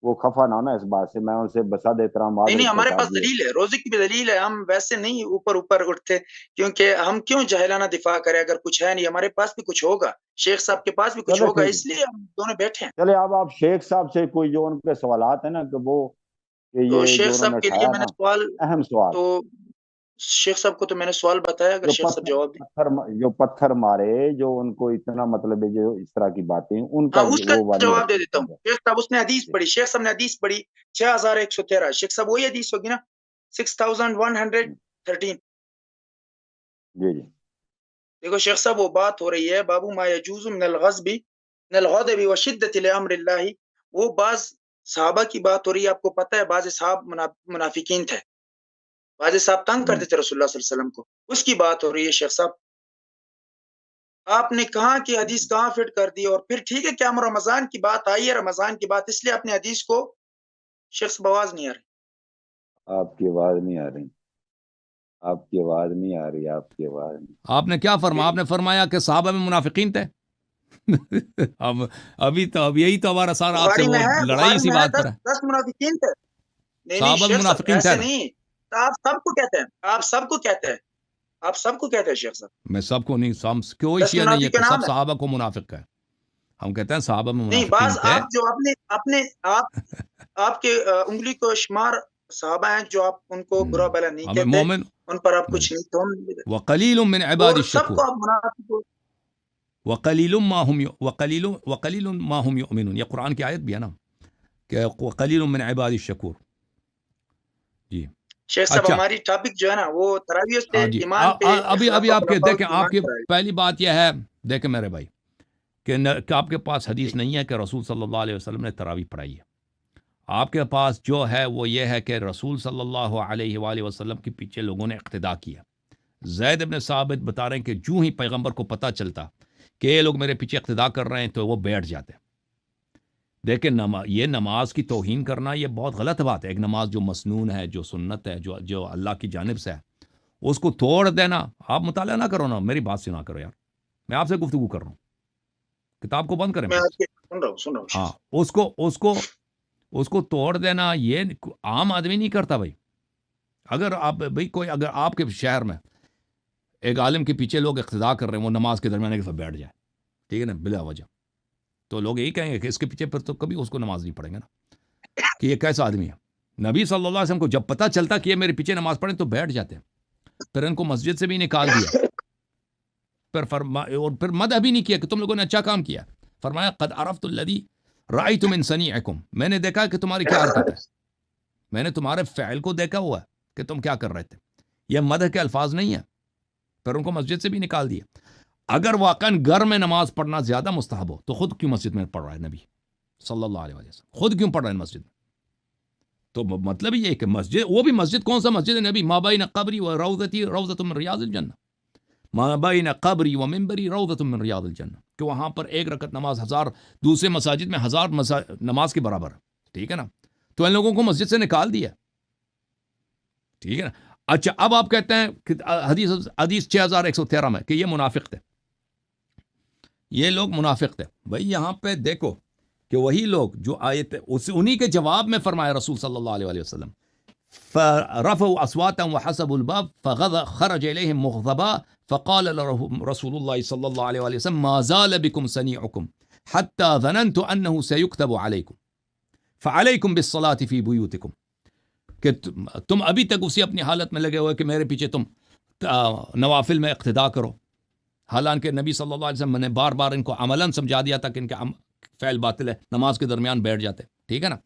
وہ خفا نہ ہونا اس بات سے، میں ان سے بسد احترام
نہیں
معذرت کے
ہمارے
ساتھ
پاس دلیل ہے، روزے کی بھی دلیل ہے، ہم ویسے نہیں اوپر اٹھتے، کیونکہ ہم کیوں جاہلانہ دفاع کریں اگر کچھ ہے نہیں، ہمارے پاس بھی کچھ ہوگا، شیخ صاحب کے پاس بھی کچھ
چلے
ہوگا،
ٹھیک ہے،
اس لیے ہم دونوں بیٹھے ہیں۔
چلے اب آپ شیخ صاحب سے کوئی جو ان کے سوالات ہیں نا، کہ وہ کہ
تو
یہ
شیخ
جو انہوں نے
صاحب کے لیے
اٹھایا
میں نے
نا
سوال،
اہم سوال،
تو شیخ صاحب کو تو میں نے سوال بتایا، اگر
جو
شیخ صاحب جواب دیں۔
پتھر مارے، جو ان کو اتنا مطلب ہے، جو اس طرح کی باتیں ان کا
ہاں اس کا
وہ والی
جواب دے
حدیث
دیتا ہوں، شیخ صاحب اس نے حدیث پڑھی، شیخ صاحب نے حدیث پڑھی 6113، شیخ صاحب وہی حدیث ہوگی نا 6113۔
جی جی
دیکھو شیخ صاحب وہ بات ہو رہی ہے، بابو ما یجوز من الغضب من الغضب وشدت لامر اللہ، وہ بعض صحابہ کی بات ہو رہی ہے، آپ کو پتہ ہے بعض صحاب منافقین تھے، بعض صاحب تنگ کرتے تھے رسول اللہ صلی اللہ علیہ وسلم کو، اس کی بات ہو رہی ہے شیخ صاحب، آپ نے کہاں کی حدیث کہاں فٹ کر دی، اور پھر ٹھیک ہے کہ ہم رمضان کی بات آئی ہے، رمضان کی بات، اس لیے اپنے حدیث کو شیخ صاحب آواز نہیں آ رہی،
آپ کی آواز نہیں آ رہی، آپ کی آواز نہیں آ رہی، آپ کی آواز نہیں۔
آپ نے کیا فرمایا؟ آپ نے فرمایا کہ صحابہ میں منافقین تھے۔ اب یہی تو ہمارا سارا آپ سے
بخاری
وہ
میں ہے،
لڑائی
بخاری
اسی
میں ہے،
بات پر ہے،
10 منافقین تھے، نہیں
صحابہ میں
شیخ صاحب
منافقین
ایسے
تھے نا۔
نہیں، آپ سب کو کہتے ہیں، آپ سب کو کہتے ہیں، آپ سب کو کہتے ہیں شیخ صاحب،
میں سب کو نہیں، کوئی
10
شیعہ نہیں ہے
منافق
کہ
کا
سب
نام ہے،
صحابہ کو منافق ہے، ہم کہتے ہیں صحابہ میں
نہیں
منافقین
بعض
تھے۔
آپ جو اپنے آپ کے انگلی کو شمار صحابہ ہیں جو آپ ان کو برا بھلا نہیں
ہمیں
کہتے،
مومن
ان پر آپ کچھ نہیں تو،
وقلیل من عباد
اور سب
الشکور
کو آپ منافق کو،
وقلیل ما هم یؤمنون، یہ قرآن کی آیت بھی ہے نا کہ وقلیل من عباد الشکور۔ جی
شیخ صاحب
اچھا،
ہماری ٹاپک جو ہے نا وہ تراویح سے
ہاں جی،
ایمان پہ،
ابھی آپ کے دیکھیں، آپ کی
تراویح،
پہلی بات یہ ہے، دیکھیں میرے بھائی، کہ آپ کے پاس حدیث نہیں ہے کہ رسول صلی اللہ علیہ وسلم نے تراویح پڑھائی ہے، آپ کے پاس جو ہے وہ یہ ہے کہ رسول صلی اللہ علیہ وآلہ وسلم کے پیچھے لوگوں نے اقتدا کیا۔ زید بن ثابت بتا رہے ہیں کہ جو ہی پیغمبر کو پتہ چلتا کہ یہ لوگ میرے پیچھے اقتدا کر رہے ہیں تو وہ بیٹھ جاتے۔ دیکھیں یہ نماز کی توہین کرنا یہ بہت غلط بات ہے، ایک نماز جو مسنون ہے، جو سنت ہے، جو اللہ کی جانب سے ہے، اس کو توڑ دینا۔ آپ مطالعہ نہ کرو نا، میری بات سنا کرو یار، میں آپ سے گفتگو کر رہا ہوں، کتاب کو بند کریں
میں
پلیز۔
آپ کے سن رہا ہوں
ہاں،
شیخ
اس کو توڑ دینا یہ عام آدمی نہیں کرتا بھائی۔ اگر آپ کے شہر میں ایک عالم کے پیچھے لوگ اقتدا کر رہے ہیں، وہ نماز کے درمیان ایک دفعہ بیٹھ جائے، ٹھیک ہے نا، بلا وجہ، تو لوگ یہی کہیں گے کہ اس کے پیچھے پھر تو کبھی اس کو نماز نہیں پڑھیں گے نا، کہ یہ کیسا آدمی ہے۔ نبی صلی اللہ علیہ وسلم کو جب پتہ چلتا کہ یہ میرے پیچھے نماز پڑھیں تو بیٹھ جاتے ہیں، پھر ان کو مسجد سے بھی نکال دیا، اور پھر مدح بھی نہیں کیا کہ تم لوگوں نے اچھا کام کیا، فرمایا قد عرفت الذی رأیت من صنیعکم، میں نے دیکھا کہ تمہاری کیا حرکت ہے، میں نے تمہارے فعل کو دیکھا ہوا ہے کہ تم کیا کر رہے تھے۔ یہ مدح کے الفاظ نہیں ہیں، پھر ان کو مسجد سے بھی نکال دیا۔ اگر واقعاً گھر میں نماز پڑھنا زیادہ مستحب ہو تو خود کیوں مسجد میں پڑھ رہا ہے نبی صلی اللہ علیہ وسلم، خود کیوں پڑھ رہا ہے مسجد میں؟ تو مطلب یہ ہے کہ مسجد، وہ بھی مسجد کون سا مسجد ہے نبی؟ ما بین قبری و روضتی روضۃ من ریاض الجنہ، ما بین قبری و منبری روضۃ من ریاض الجنہ، کہ وہاں پر ایک رکعت نماز ہزار دوسرے مساجد میں ہزار نماز کے برابر ہے، ٹھیک ہے نا، تو ان لوگوں کو مسجد سے نکال دیا، ٹھیک ہے نا۔ اچھا، اب آپ کہتے ہیں کہ حدیث 6113 میں کہ یہ منافق تھے، یہ لوگ منافق تھے۔ بھائی یہاں پہ دیکھو کہ وہی لوگ جو آئے تھے، انہی کے جواب میں فرمایا رسول صلی اللہ علیہ وسلم فرفعوا اصواتهم وحسبوا الباب فخرج اليهم مغضبا فقال رسول الله صلى الله عليه وسلم ما زال بكم صنيعكم حتى ظننت انه سيكتب عليكم فعليكم بالصلاة في بيوتكم، کہ تم ابھی تک اسی اپنی حالت میں لگے ہوئے کہ میرے پیچھے تم نوافل میں اقتدا کرو، حالانکہ نبی صلی اللہ علیہ وسلم نے بار بار ان کو عملاً سمجھا دیا تھا کہ ان کے فعل باطل ہے، نماز کے درمیان بیٹھ جاتے، ٹھیک ہے نا.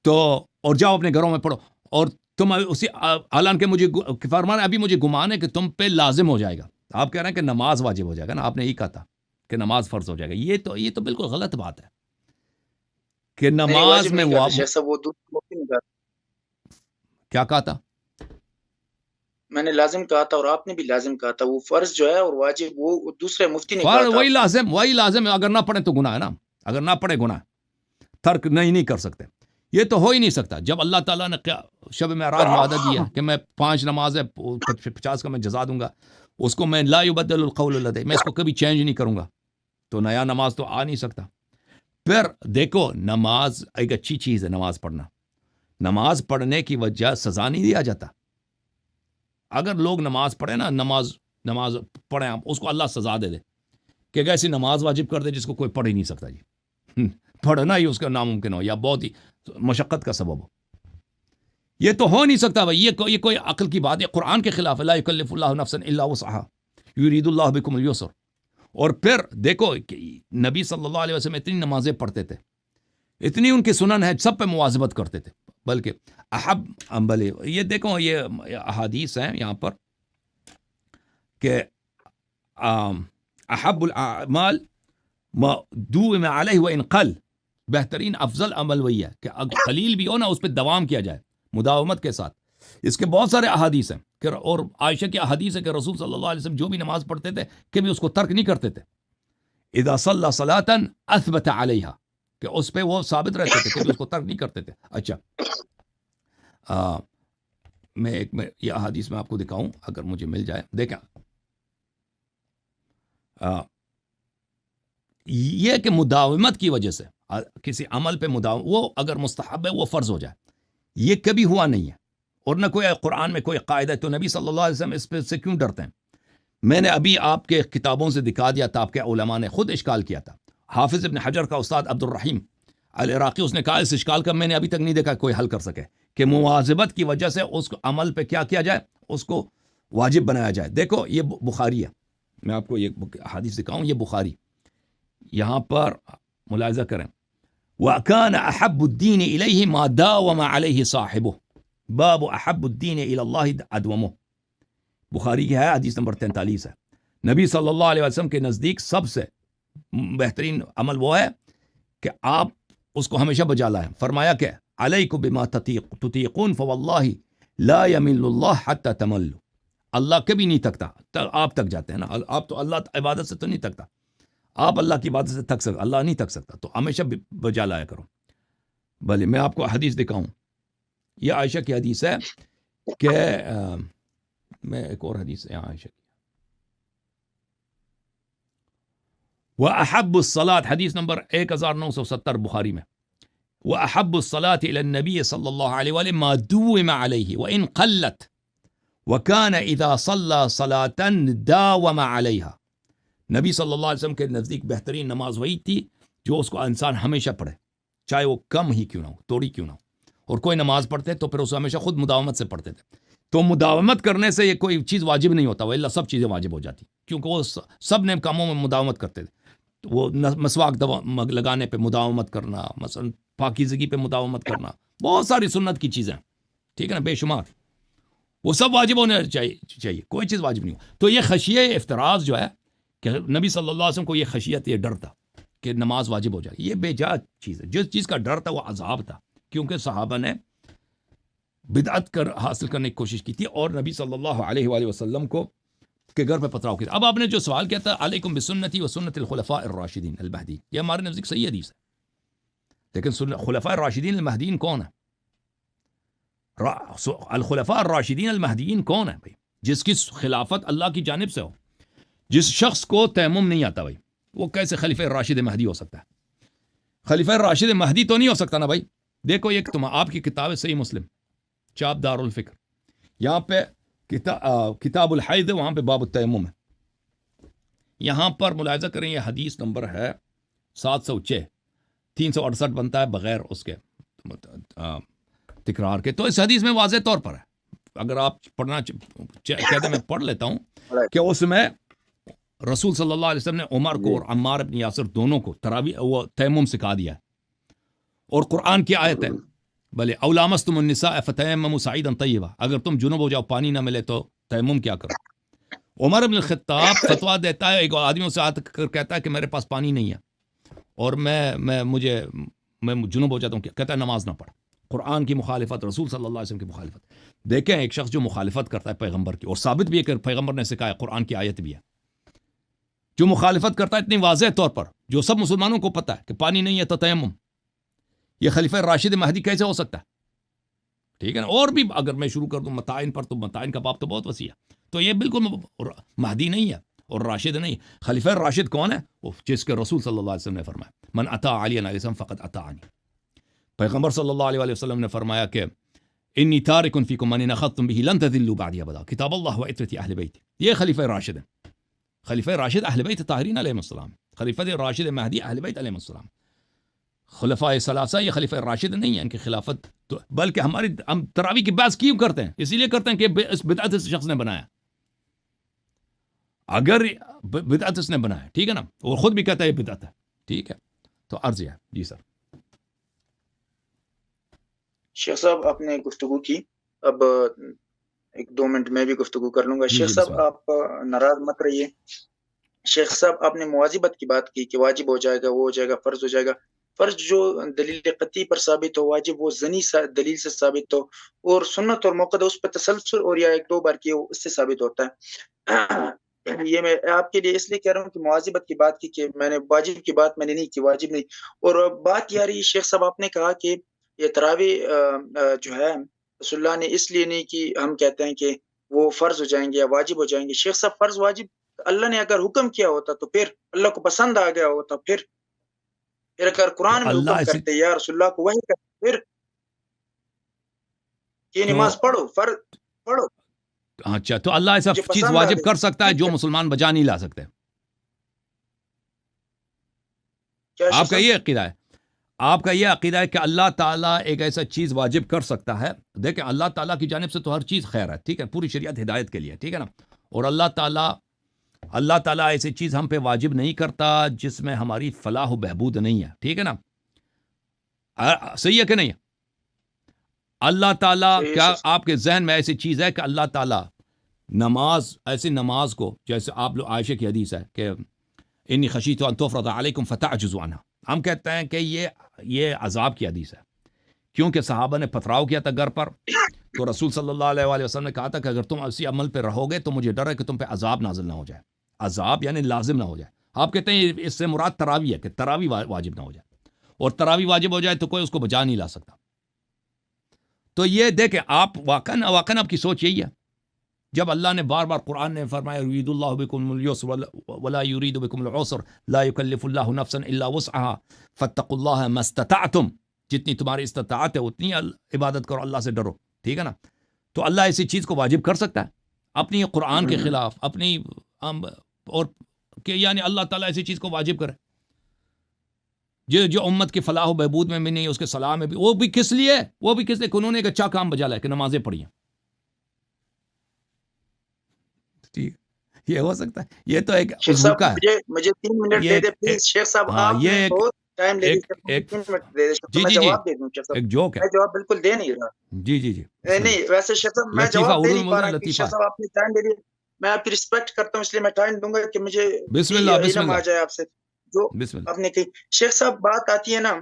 تو اور جاؤ اپنے گھروں میں پڑھو، اور تم اسی حالانکہ مجھے فرمانا ابھی مجھے گمان ہے کہ تم پہ لازم ہو جائے گا. آپ کہہ رہے ہیں کہ نماز واجب ہو جائے گا نا، آپ نے یہی کہا تھا کہ نماز فرض ہو جائے گا. یہ تو بالکل غلط بات ہے کہ نماز میں
جیسا وہ
کیا کہا تھا؟
میں نے لازم کہا تھا اور آپ نے بھی لازم کہا تھا. وہ فرض جو ہے اور واجب وہ دوسرے مفتی نے کہا تھا.
وہی لازم ہے، اگر نہ پڑھیں تو گناہ ہے نا، اگر نہ پڑھے گناہ، ترک نہیں کر سکتے. یہ تو ہو ہی نہیں سکتا. جب اللہ تعالیٰ نے شب معراج میں وعدہ دیا کہ میں 5 نمازیں 50 کا میں جزا دوں گا، اس کو میں لا یبدل القول لدی، میں اس کو کبھی چینج نہیں کروں گا، تو نیا نماز تو آ نہیں سکتا. پھر دیکھو نماز ایک اچھی چیز ہے، نماز پڑھنا. نماز پڑھنے کی وجہ سزا نہیں دیا جاتا. اگر لوگ نماز پڑھیں نا، نماز پڑھیں آپ، اس کو اللہ سزا دے دے کہ ایسی نماز واجب کر دے جس کو کوئی پڑھ ہی نہیں سکتا جی. پڑھنا ہی اس کا ناممکن ہو یا بہت ہی مشقت کا سبب ہو. یہ تو ہو نہیں سکتا بھائی. یہ کوئی عقل کی بات ہے، قرآن کے خلاف ہے. لا یکلف اللہ نفسا الا وسعها یرید اللہ بکم اليسر. اور پھر دیکھو نبی صلی اللہ علیہ وسلم اتنی نمازیں پڑھتے تھے، اتنی ان کی سنن ہے، سب پہ مواظبت کرتے تھے. بلکہ یہ دیکھو یہ احادیث ہیں یہاں پر کہ احب الاعمال ما دوم علیہ وان قل، بہترین افضل عمل وہی ہے کہ قلیل بھی ہو نا اس پہ دوام کیا جائے مداومت کے ساتھ. اس کے بہت سارے احادیث ہیں کہ، اور عائشہ کی احادیث ہے کہ رسول صلی اللہ علیہ وسلم جو بھی نماز پڑھتے تھے کبھی اس کو ترک نہیں کرتے تھے. اذا صلی صلاۃ اثبت علیہا، کہ اس پہ وہ ثابت رہتے تھے، کبھی اس کو ترک نہیں کرتے تھے. اچھا میں یہ احادیث میں آپ کو دکھاؤں اگر مجھے مل جائے. دیکھیں یہ کہ مداومت کی وجہ سے کسی عمل پہ وہ اگر مستحب ہے وہ فرض ہو جائے، یہ کبھی ہوا نہیں ہے. اور نہ کوئی قرآن میں کوئی قاعدہ ہے. تو نبی صلی اللہ علیہ وسلم اس پہ سے کیوں ڈرتے ہیں؟ میں نے ابھی آپ کے کتابوں سے دکھا دیا تھا، آپ کے علماء نے خود اشکال کیا تھا. حافظ ابن حجر کا استاد عبد الرحیم العراقی، اس نے کہا اس اشکال کا میں نے ابھی تک نہیں دیکھا کوئی حل کر سکے کہ مواظبت کی وجہ سے اس عمل پہ کیا جائے، اس کو واجب بنایا جائے. دیکھو یہ بخاری ہے، میں آپ کو یہ حدیث دکھاؤں. یہ بخاری، یہاں پر ملاحظہ کریں. وَكَانَ أَحَبُّ الدِّينِ إِلَيْهِ مَا دَاوَمَ عَلَيْهِ صَاحِبُهُ باب احب الدین الی اللہ ادومہ. بخاری کی ہے، حدیث نمبر 43 ہے. نبی صلی اللہ علیہ وسلم کے نزدیک سب سے بہترین عمل وہ ہے کہ آپ اس کو ہمیشہ بجا لائیں. فرمایا کہ علیکم بما تطیقون فواللہ لا یمل اللہ حتی تملوا. اللہ کبھی نہیں تکتا، آپ تک جاتے ہیں نا. آپ تو اللہ عبادت سے تو نہیں تکتا، آپ اللہ کی عبادت سے تک سکتا، اللہ نہیں تک سکتا. تو ہمیشہ بجا لایا کرو. بھلے میں آپ کو حدیث دکھاؤں. یہ عائشہ کی حدیث ہے کہ میں ایک اور حدیث ہے عائشہ کی. وَأَحَبُّ الصَّلَاةِ حدیث نمبر 1970 بخاری میں. وَأَحَبُّ الصَّلَاةِ إِلَى النَّبِيِّ صلی اللہ علیہ وسلم مَا دُوِّمَ عَلَيْهِ وَإِنْ قَلَّتْ وَكَانَ إِذَا صَلَّى صَلَاةً دَاوَمَ عَلَيْهَا. نبی صلی اللہ علیہ وسلم کے نزدیک بہترین نماز وہی تھی جو اس کو انسان ہمیشہ پڑھے، چاہے وہ کم ہی کیوں نہ ہو، تھوڑی کیوں نہ ہو. اور کوئی نماز پڑھتے تو پھر اسے ہمیشہ خود مداومت سے پڑھتے تھے. تو مداومت کرنے سے یہ کوئی چیز واجب نہیں ہوتا، وہ سب چیزیں واجب ہو جاتی، کیونکہ وہ سب نے کاموں میں مداومت کرتے تھے. وہ مسواک لگانے پہ مداومت کرنا، مثلا پاکیزگی پہ مداومت کرنا، بہت ساری سنت کی چیزیں، ٹھیک ہے نا، بے شمار، وہ سب واجب ہونے چاہیے، کوئی چیز واجب نہیں ہو. تو یہ خشیہ افتراض جو ہے کہ نبی صلی اللہ علیہ وسلم کو یہ خشیت، یہ ڈر تھا کہ نماز واجب ہو جائے، یہ بے جا چیز ہے. جس چیز کا ڈر تھا وہ عذاب تھا، کیونکہ صحابہ نے بدعت حاصل کرنے کی کوشش کی تھی اور نبی صلی اللہ علیہ وآلہ وسلم کو کے گھر پہ پتھراؤ کیا. اب آپ نے جو سوال کیا تھا علیکم بسنتی و سنت الخلفاء الراشدین المہدی، یہ ہمارے نزدیک صحیح حدیث ہے. لیکن خلفاء الراشدین المہدیین کون ہیں؟ الخلفاء الراشدین المہدیین کون ہیں بھائی؟ جس کی خلافت اللہ کی جانب سے ہو. جس شخص کو تیمم نہیں آتا بھائی، وہ کیسے خلیفہ راشد مہدی ہو سکتا ہے؟ خلیفہ راشد مہدی تو نہیں ہو سکتا نا بھائی. دیکھو یہ آپ کی کتاب ہے صحیح مسلم، چاپ دار الفکر، یہاں پہ کتاب الحیض ہے، وہاں پہ باب التیمم ہے. یہاں پر ملاحظہ کریں، یہ حدیث نمبر ہے 706، 368 بنتا ہے بغیر اس کے تکرار کے. تو اس حدیث میں واضح طور پر ہے, اگر آپ پڑھنا کہتے ہیں میں پڑھ لیتا ہوں کہ اس میں رسول صلی اللہ علیہ وسلم نے عمر کو اور عمار بن یاسر دونوں کو تراویح وہ تیمم سکھا دیا ہے, اور قرآن کی آیت ہے بھلے او لامستم النساء فتیمموا صعیدا طیبا, اگر تم جنوب ہو جاؤ پانی نہ ملے تو تیمم کیا کرو. عمر بن الخطاب فتویٰ دیتا ہے, ایک آدمیوں سے آ کر کہتا ہے کہ میرے پاس پانی نہیں ہے اور میں جنوب ہو جاتا ہوں, کہتا ہے نماز نہ پڑھ. قرآن کی مخالفت, رسول صلی اللہ علیہ وسلم کی مخالفت. دیکھیں ایک شخص جو مخالفت کرتا ہے پیغمبر کی, اور ثابت بھی ہے کہ پیغمبر نے سکھایا, قرآن کی آیت بھی ہے, جو مخالفت کرتا ہے اتنی واضح طور پر, جو سب مسلمانوں کو پتہ ہے کہ پانی نہیں ہے تو تیمم, یہ خلیفہ راشد مہدی کیسے ہو سکتا ہے؟ ٹھیک ہے نا. اور بھی اگر میں شروع کر دوں متائن پر, تو متائن کا باب تو بہت وسیع ہے. تو یہ بالکل مہدی نہیں ہے اور راشد نہیں. خلیفہ راشد کون ہے؟ وہ جس کے رسول صلی اللہ علیہ وسلم نے فرمایا من اطاع علی علیہ السلام فقط اطاعنی. پیغمبر صلی اللہ علیہ وسلم نے فرمایا کہ انی تارک فیکم من ان اخذتم به لن تضلوا بعدی ابدا, کتاب اللہ و عترتی اہل بیت. یہ خلیفہ راشد ہے. خلیفہ راشد اہل بیت طاہرین علیہ السلام, خلیفہ راشد مہدی اہل بیت علیہ السلام. خلفاء ثلاثہ یہ خلیفہ راشد نہیں ہے, ان کی خلافت تو بلکہ ہم تراویح کی بحث کیوں کرتے ہیں؟ اسی لیے کرتے ہیں کہ اس بدعت اس شخص نے بنایا. اگر بدعت اس نے بنایا, ٹھیک ہے نا, وہ خود بھی کہتا ہے یہ بدعت ہے, ٹھیک ہے. تو عرض ہے جی سر.
شیخ صاحب آپ نے گفتگو کی, اب 1-2 منٹ میں بھی گفتگو کر لوں گا. شیخ صاحب آپ ناراض مت رہیے. شیخ صاحب آپ نے مواظبت کی بات کی کہ واجب ہو جائے گا, وہ ہو جائے گا, فرض ہو جائے گا. فرض جو دلیل قطعی پر ثابت ہو, واجب وہ ظنی دلیل سے ثابت ہو, اور سنت اور موقع اس پہ تسلسل اور یا 1-2 بار کیے اس سے ثابت ہوتا ہے. یہ میں آپ کے لیے اس لیے کہہ رہا ہوں کہ مواظبت کی بات کی, کہ میں نے واجب کی بات میں نے نہیں کی, واجب نہیں. اور بات یہ آ رہی شیخ صاحب, آپ نے کہا کہ یہ تراویح جو ہے رسول اللہ نے اس لیے نہیں کی, ہم کہتے ہیں کہ وہ فرض ہو جائیں گے یا واجب ہو جائیں گے. شیخ صاحب فرض واجب اللہ نے اگر حکم کیا ہوتا تو پھر اللہ کو پسند آ گیا ہوتا, پھر اگر قرآن میں حکم کرتے یا رسول اللہ کو وحی کرتے پھر یہ نماز پڑھو, فرض پڑھو.
اچھا, تو اللہ ایسا چیز واجب کر سکتا ہے جو مسلمان بجا نہیں لا سکتے. آپ کا یہ عقیدہ ہے, آپ کا یہ عقیدہ ہے کہ اللہ تعالیٰ ایک ایسا چیز واجب کر سکتا ہے. دیکھیں اللہ تعالیٰ کی جانب سے تو ہر چیز خیر ہے, ٹھیک ہے, پوری شریعت ہدایت کے لیے, ٹھیک ہے نا. اور اللہ تعالیٰ ایسی چیز ہم پہ واجب نہیں کرتا جس میں ہماری فلاح و بہبود نہیں ہے, ٹھیک ہے نا. صحیح ہے کہ نہیں؟ اللہ تعالیٰ کیا آپ کے ذہن میں ایسی چیز ہے کہ اللہ تعالیٰ نماز, ایسی نماز کو, جیسے آپ لوگ عائشہ کی حدیث ہے کہ انی خشیت ان تفرض علیکم فتعجزوا عنہا, ہم کہتے ہیں کہ یہ عذاب کی حدیث ہے, کیونکہ صحابہ نے پتھراؤ کیا تھا گھر پر, تو رسول صلی اللہ علیہ وسلم نے کہا تھا کہ اگر تم اسی عمل پہ رہو گے تو مجھے ڈر ہے کہ تم پہ عذاب نازل نہ ہو جائے. عذاب یعنی لازم نہ ہو جائے. آپ کہتے ہیں اس سے مراد تراویح ہے کہ تراویح واجب نہ ہو جائے, اور تراویح واجب ہو جائے تو کوئی اس کو بچا نہیں لا سکتا. تو یہ دیکھیں آپ واقعاً آپ کی سوچ یہی ہے. جب اللہ نے بار بار قرآن نے فرمایا یرید اللہ بکم اليسر ولا یرید بکم العسر لا یکلف اللہ نفسا الا وسعها فاتقوا اللہ ما استطعتم, جتنی تمہاری استطاعت ہے اتنی عبادت کرو, اللہ سے ڈرو, ٹھیک ہے نا. تو اللہ ایسی چیز کو واجب کر سکتا ہے اپنی قرآن کے خلاف, اپنی اور کہ یعنی اللہ تعالیٰ ایسی چیز کو واجب کرے جو امت کی فلاح و بہبود میں بھی نہیں, اس کے صلاح میں بھی, وہ بھی کس لیے کہ انہوں نے ایک اچھا کام بجا لایا کہ نمازیں پڑھی ہیں. ٹھیک, یہ ہو سکتا ہے, یہ تو ایک موقع ہے.
مجھے 3 منٹ دے دے پلیز شیخ صاحب, آپ نے بہت ٹائم لے لیا, 3 منٹ دے دے, میں جواب دے دوں. شیخ صاحب
ایک جوک ہے,
میں جواب بالکل دے نہیں رہا.
جی
نہیں ویسے شیخ صاحب میں جواب دے نہیں پا رہا. شیخ صاحب آپ نے ٹائم لے لیا, میں آپ کی رسپیکٹ کرتا ہوں, اس لیے میں ٹائم دوں گا کہ مجھے علم آ جائے آپ سے جو آپ نے کی. شیخ صاحب بات آتی ہے نا,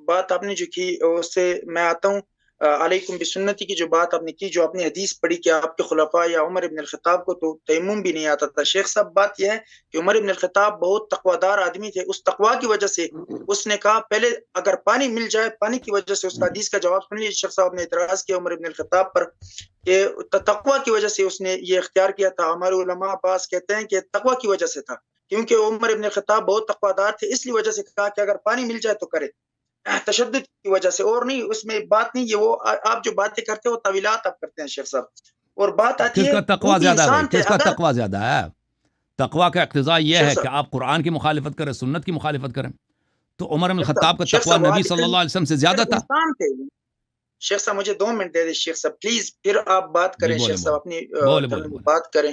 بات آپ نے جو کی اس سے میں آتا ہوں علیکم بسنتی کی جو بات آپ نے کی, جو آپ نے حدیث پڑھی کہ آپ کے خلفاء یا عمر ابن الخطاب کو تو تیمم بھی نہیں آتا تھا. شیخ صاحب بات یہ ہے کہ عمر ابن الخطاب بہت تقویدار آدمی تھے, اس تقوی کی وجہ سے اس نے کہا پہلے اگر پانی مل جائے, پانی کی وجہ سے اس کا حدیث کا جواب سن لیجیے. شیخ صاحب نے اعتراض کیا عمر ابن الخطاب پر کہ تقوی کی وجہ سے اس نے یہ اختیار کیا تھا. ہمارے علماء پاس کہتے ہیں کہ تقوی کی وجہ سے تھا, کیونکہ عمر ابن الخطاب بہت تقویدار تھے, اس لیے وجہ سے کہا کہ اگر پانی مل جائے تو کرے, تشدد کی وجہ سے, اور نہیں اس میں بات نہیں. یہ وہ آپ جو باتیں کرتے ہو تعویلات آپ کرتے ہیں شیخ صاحب. اور بات آتی ہے
کس کا تقوی زیادہ ہے, کس کا تقوی زیادہ ہے؟ تقوی کا اقتضاء یہ ہے کہ آپ قرآن کی مخالفت کریں, سنت کی مخالفت کریں. تو عمر بن الخطاب کا تقوی نبی صلی اللہ علیہ وسلم سے زیادہ تھا.
شیخ صاحب مجھے 2 منٹ دے دیں شیخ صاحب پلیز, پھر آپ بات کریں شیخ صاحب, اپنی ٹرن میں بات کریں.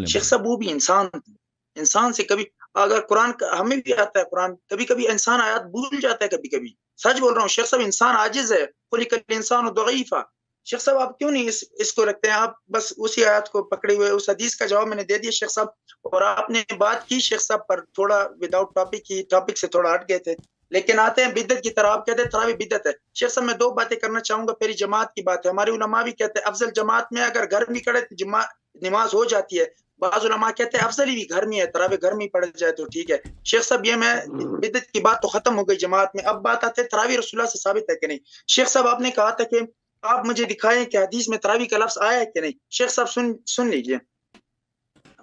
شیخ صاحب وہ بھی انسان تھے, انسان سے کبھی اگر قرآن ہمیں بھی آتا ہے قرآن, کبھی کبھی انسان آیات بھول جاتا ہے, کبھی کبھی سچ بول رہا ہوں شیخ صاحب, انسان عاجز ہے, خلق الانسان ضعیفا. شیخ صاحب آپ کیوں نہیں اس کو رکھتے ہیں, آپ بس اسی آیات کو پکڑے ہوئے, اس حدیث کا جواب میں نے دے دیا شیخ صاحب, اور آپ نے بات کی شیخ صاحب پر تھوڑا وداؤٹ ٹاپک کی, ٹاپک سے تھوڑا ہٹ گئے تھے, لیکن آتے ہیں بدعت کی طرح. آپ کہتے ہیں تراویح بدعت ہے. شیخ صاحب میں 2 باتیں کرنا چاہوں گا. پہلی جماعت کی بات ہے, ہمارے علماء بھی کہتے ہیں افضل جماعت میں اگر گھر میں کرے تو نماز ہو جاتی ہے. بعض علماء کہتے ہیں افضل ہی بھی گھر میں ہے, تراویح گھر میں پڑھ جائے تو ٹھیک ہے. شیخ صاحب یہ میں بدعت کی بات تو ختم ہو گئی جماعت میں, اب بات آتے ہیں تراویح رسول اللہ سے ثابت ہے کہ نہیں. شیخ صاحب آپ نے کہا تھا کہ آپ مجھے دکھائیں کہ حدیث میں تراویح کا لفظ آیا ہے کہ نہیں. شیخ صاحب سن لیجئے,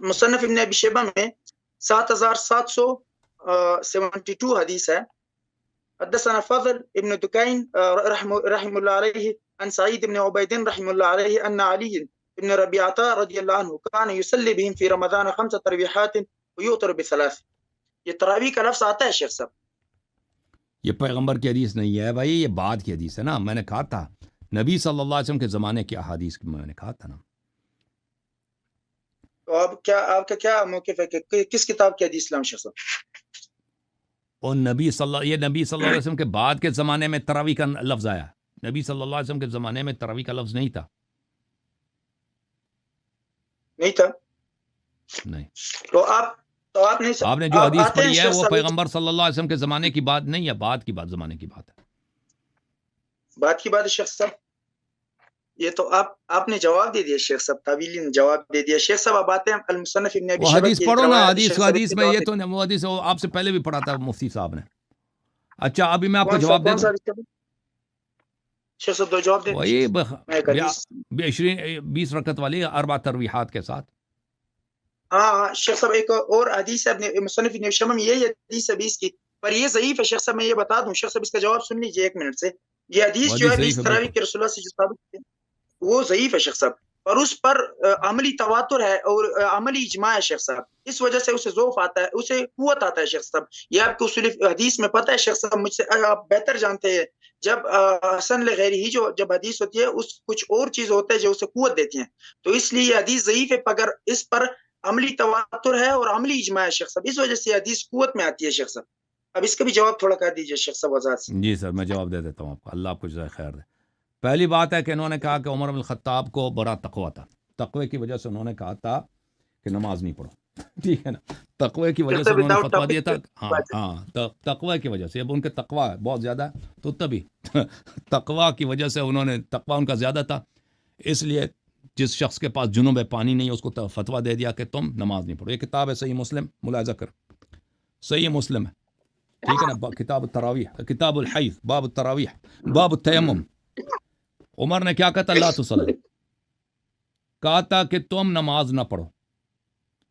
مصنف ابن ابی شیبہ میں 7772 حدیث ہے. حدثنا فضل ابن دکین رحم اللہ علیہ عن سعید ابن عبید رحم اللہ علیہ ان علی ابن ربیعہ رضی اللہ عنہ کان یصلی بهم فی رمضان 5 تراویحات ویوتر ب3. یہ تراویح کا لفظ آتا ہے شیخ صاحب؟
یہ پیغمبر کی حدیث نہیں ہے بھائی, یہ بعد کی حدیث ہے نا. میں نے کہا تھا نبی صلی اللہ علیہ وسلم کے زمانے کی احادیث میں نے کہا تھا نا.
تو آپ کا کیا موقف ہے کہ کس کتاب کی حدیث لام شیخ صاحب؟
اور نبی صلی اللہ علیہ وسلم کے بعد کے زمانے میں تراویح کا لفظ آیا. نبی صلی اللہ علیہ وسلم کے زمانے میں تراویح کا لفظ نہیں تھا.
نہیں تھا
نہیں.
تو آپ
نے جو حدیث پڑھی ہے وہ پیغمبر صلی اللہ علیہ وسلم کے زمانے کی بات نہیں ہے, بعد کی بات, زمانے کی بات ہے.
بات کی بات ہے شیخ صاحب. یہ تو آپ نے جواب دے دیا شیخ صاحب, طویل نے جواب دے دیا. شیخ صاحب آپ آتے ہیں المصنف ابن ابی
وہ
شیبہ
حدیث
کی
پڑھو نا,
حدیث
میں یہ تو وہ حدیث آپ سے پہلے بھی پڑھا تھا مفتی صاحب نے. اچھا ابھی میں آپ کو جواب دے دوں.
شیخ صاحب 2 جواب دے
دیں. 20 رکعت والی 4 تراویحات کے ساتھ.
ہاں شیخ صاحب ایک اور حدیث ہے مصنف ابن ابی شیبہ میں, یہی حدیث ہے 20 کی, پر یہ ضعیف ہے شیخ صاحب. میں یہ بتا دوں شیخ صاحب, اس کا جواب سن لیجیے 1 منٹ سے. یہ حدیث جو ہے 20 تراویح کے رسول اللہ سے جو ثابت ہے وہ ضعیف ہے شیخ صاحب, اور اس پر عملی تواتر ہے اور عملی اجماع ہے شیخ صاحب. اس وجہ سے اسے ذوف آتا ہے, اسے قوت آتا ہے شیخ صاحب. یہ آپ کو اصول حدیث میں پتہ ہے شیخ صاحب, مجھ سے آپ بہتر جانتے ہیں. جب حسن لغیری ہی جب حدیث ہوتی ہے اس کچھ اور چیز ہوتا ہے جو اسے قوت دیتی ہیں, تو اس لیے یہ حدیث ضعیف ہے, مگر اس پر عملی تواتر ہے اور عملی اجماع ہے شیخ صاحب. اس وجہ سے یہ حدیث قوت میں آتی ہے شیخ صاحب. اب اس کا بھی جواب تھوڑا کر دیجیے شیخ صاحب وضاحت سے.
جی سر, میں جواب دے دیتا ہوں آپ کو, اللہ آپ کو جزائے خیر دے. پہلی بات ہے کہ انہوں نے کہا کہ عمر بن الخطاب کو بڑا تقوی تھا. تقوی کی وجہ سے انہوں نے کہا تھا کہ نماز نہیں پڑھو, ٹھیک ہے نا. تقوی کی وجہ سے انہوں نے فتویٰ دیا تھا. ہاں تقوی کی وجہ سے, اب ان کے تقوی بہت زیادہ ہے تو تبھی تقوی کی وجہ سے انہوں نے, تقوی ان کا زیادہ تھا, اس لیے جس شخص کے پاس جنوب پانی نہیں ہے اس کو فتویٰ دے دیا کہ تم نماز نہیں پڑھو. یہ کتاب ہے صحیح مسلم, ملاحظہ کر, صحیح مسلم ہے, ٹھیک ہے نا. کتاب التراویح, کتاب الحیض, باب التراویح, باب التیمم. عمر نے کیا کہا تھا؟ لا تصلی, کہا تھا کہ تم نماز نہ پڑھو.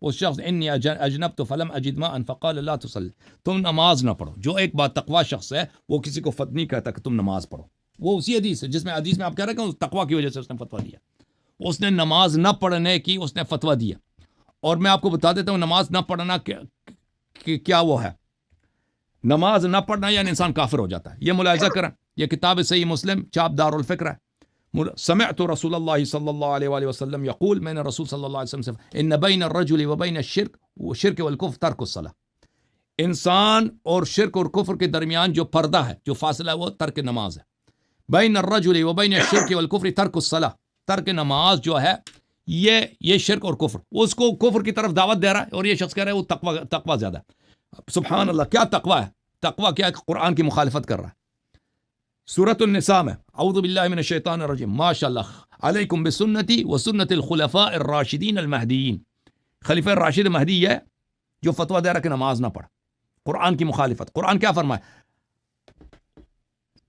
اس شخص انی اجنبت فلم اجد ماء فقال لا تصلی, تم نماز نہ پڑھو. جو ایک بات تقوی شخص ہے وہ کسی کو نہیں کہتا کہ تم نماز پڑھو. وہ اسی حدیث ہے جس میں حدیث میں آپ کہہ رہے ہیں کہ تقوی کی وجہ سے اس نے فتویٰ دیا. اس نے نماز نہ پڑھنے کی اس نے فتویٰ دیا. اور میں آپ کو بتا دیتا ہوں نماز نہ پڑھنا کیا وہ ہے. نماز نہ پڑھنا یعنی انسان کافر ہو جاتا ہے. یہ ملاحظہ کریں, یہ کتاب صحیح مسلم چاپ دار الفکر ہے. سمعت رسول اللہ صلی اللہ علیہ وآلہ وسلم یقول, میں نے رسول صلی اللہ علیہ وسلم سے ان بین الرجل و بین الشرک والکفر ترک الصلاۃ, انسان اور شرک اور کفر کے درمیان جو پردہ ہے, جو فاصلہ ہے, وہ ترک نماز ہے. بین الرجل و بین الشرک والکفر ترک الصلاۃ, ترک نماز جو ہے یہ شرک اور کفر, اس کو کفر کی طرف دعوت دے رہا ہے, اور یہ شخص کہہ رہا ہے وہ تقوی زیادہ ہے. سبحان اللہ, کیا تقوی ہے؟ تقوی کیا ہے؟ قرآن کی مخالفت کر رہا ہے. سورۃ النساء میں اعوذ باللہ من الشیطان الرجیم, ماشاء اللہ, علیکم بسنتی و سنت الخلفاء الراشدین المہدیین. خلیفہ راشد مہدی ہے جو فتویٰ دے رہا کہ نماز نہ پڑھ. قرآن کی مخالفت. قرآن کیا فرمائے؟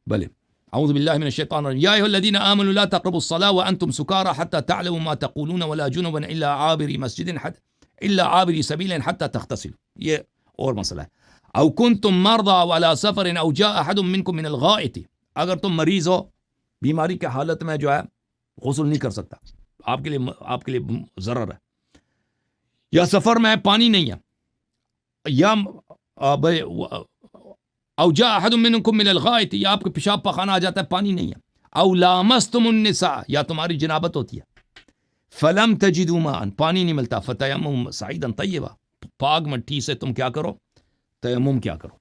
بلے اعوذ باللہ من الشیطان الرجیم, یا ایھا الذین آمنوا لا تقربوا الصلاة وانتم سکارى حتى تعلموا ما تقولون ولا جنبا الا عابری مسجد الا عابری سبیل حتى تغتسلوا. یہ اور مسئلہ ہے. او کنتم مرضى وعلى سفر او جاء احد منکم من الغائط, اگر تم مریض ہو, بیماری کے حالت میں جو ہے غسل نہیں کر سکتا, آپ کے لیے ضرر ہے, یا سفر میں پانی نہیں ہے, یا او جاء احد منکم من الغائط, یا آپ کو پیشاب پخانہ آ جاتا ہے, پانی نہیں ہے, او لامستم النساء، یا تمہاری جنابت ہوتی ہے، فلم تجدوا ماء، پانی نہیں ملتا، فتیمموا صعیدا طیبا، پاک مٹی سے تم کیا کرو، تیمم کیا کرو.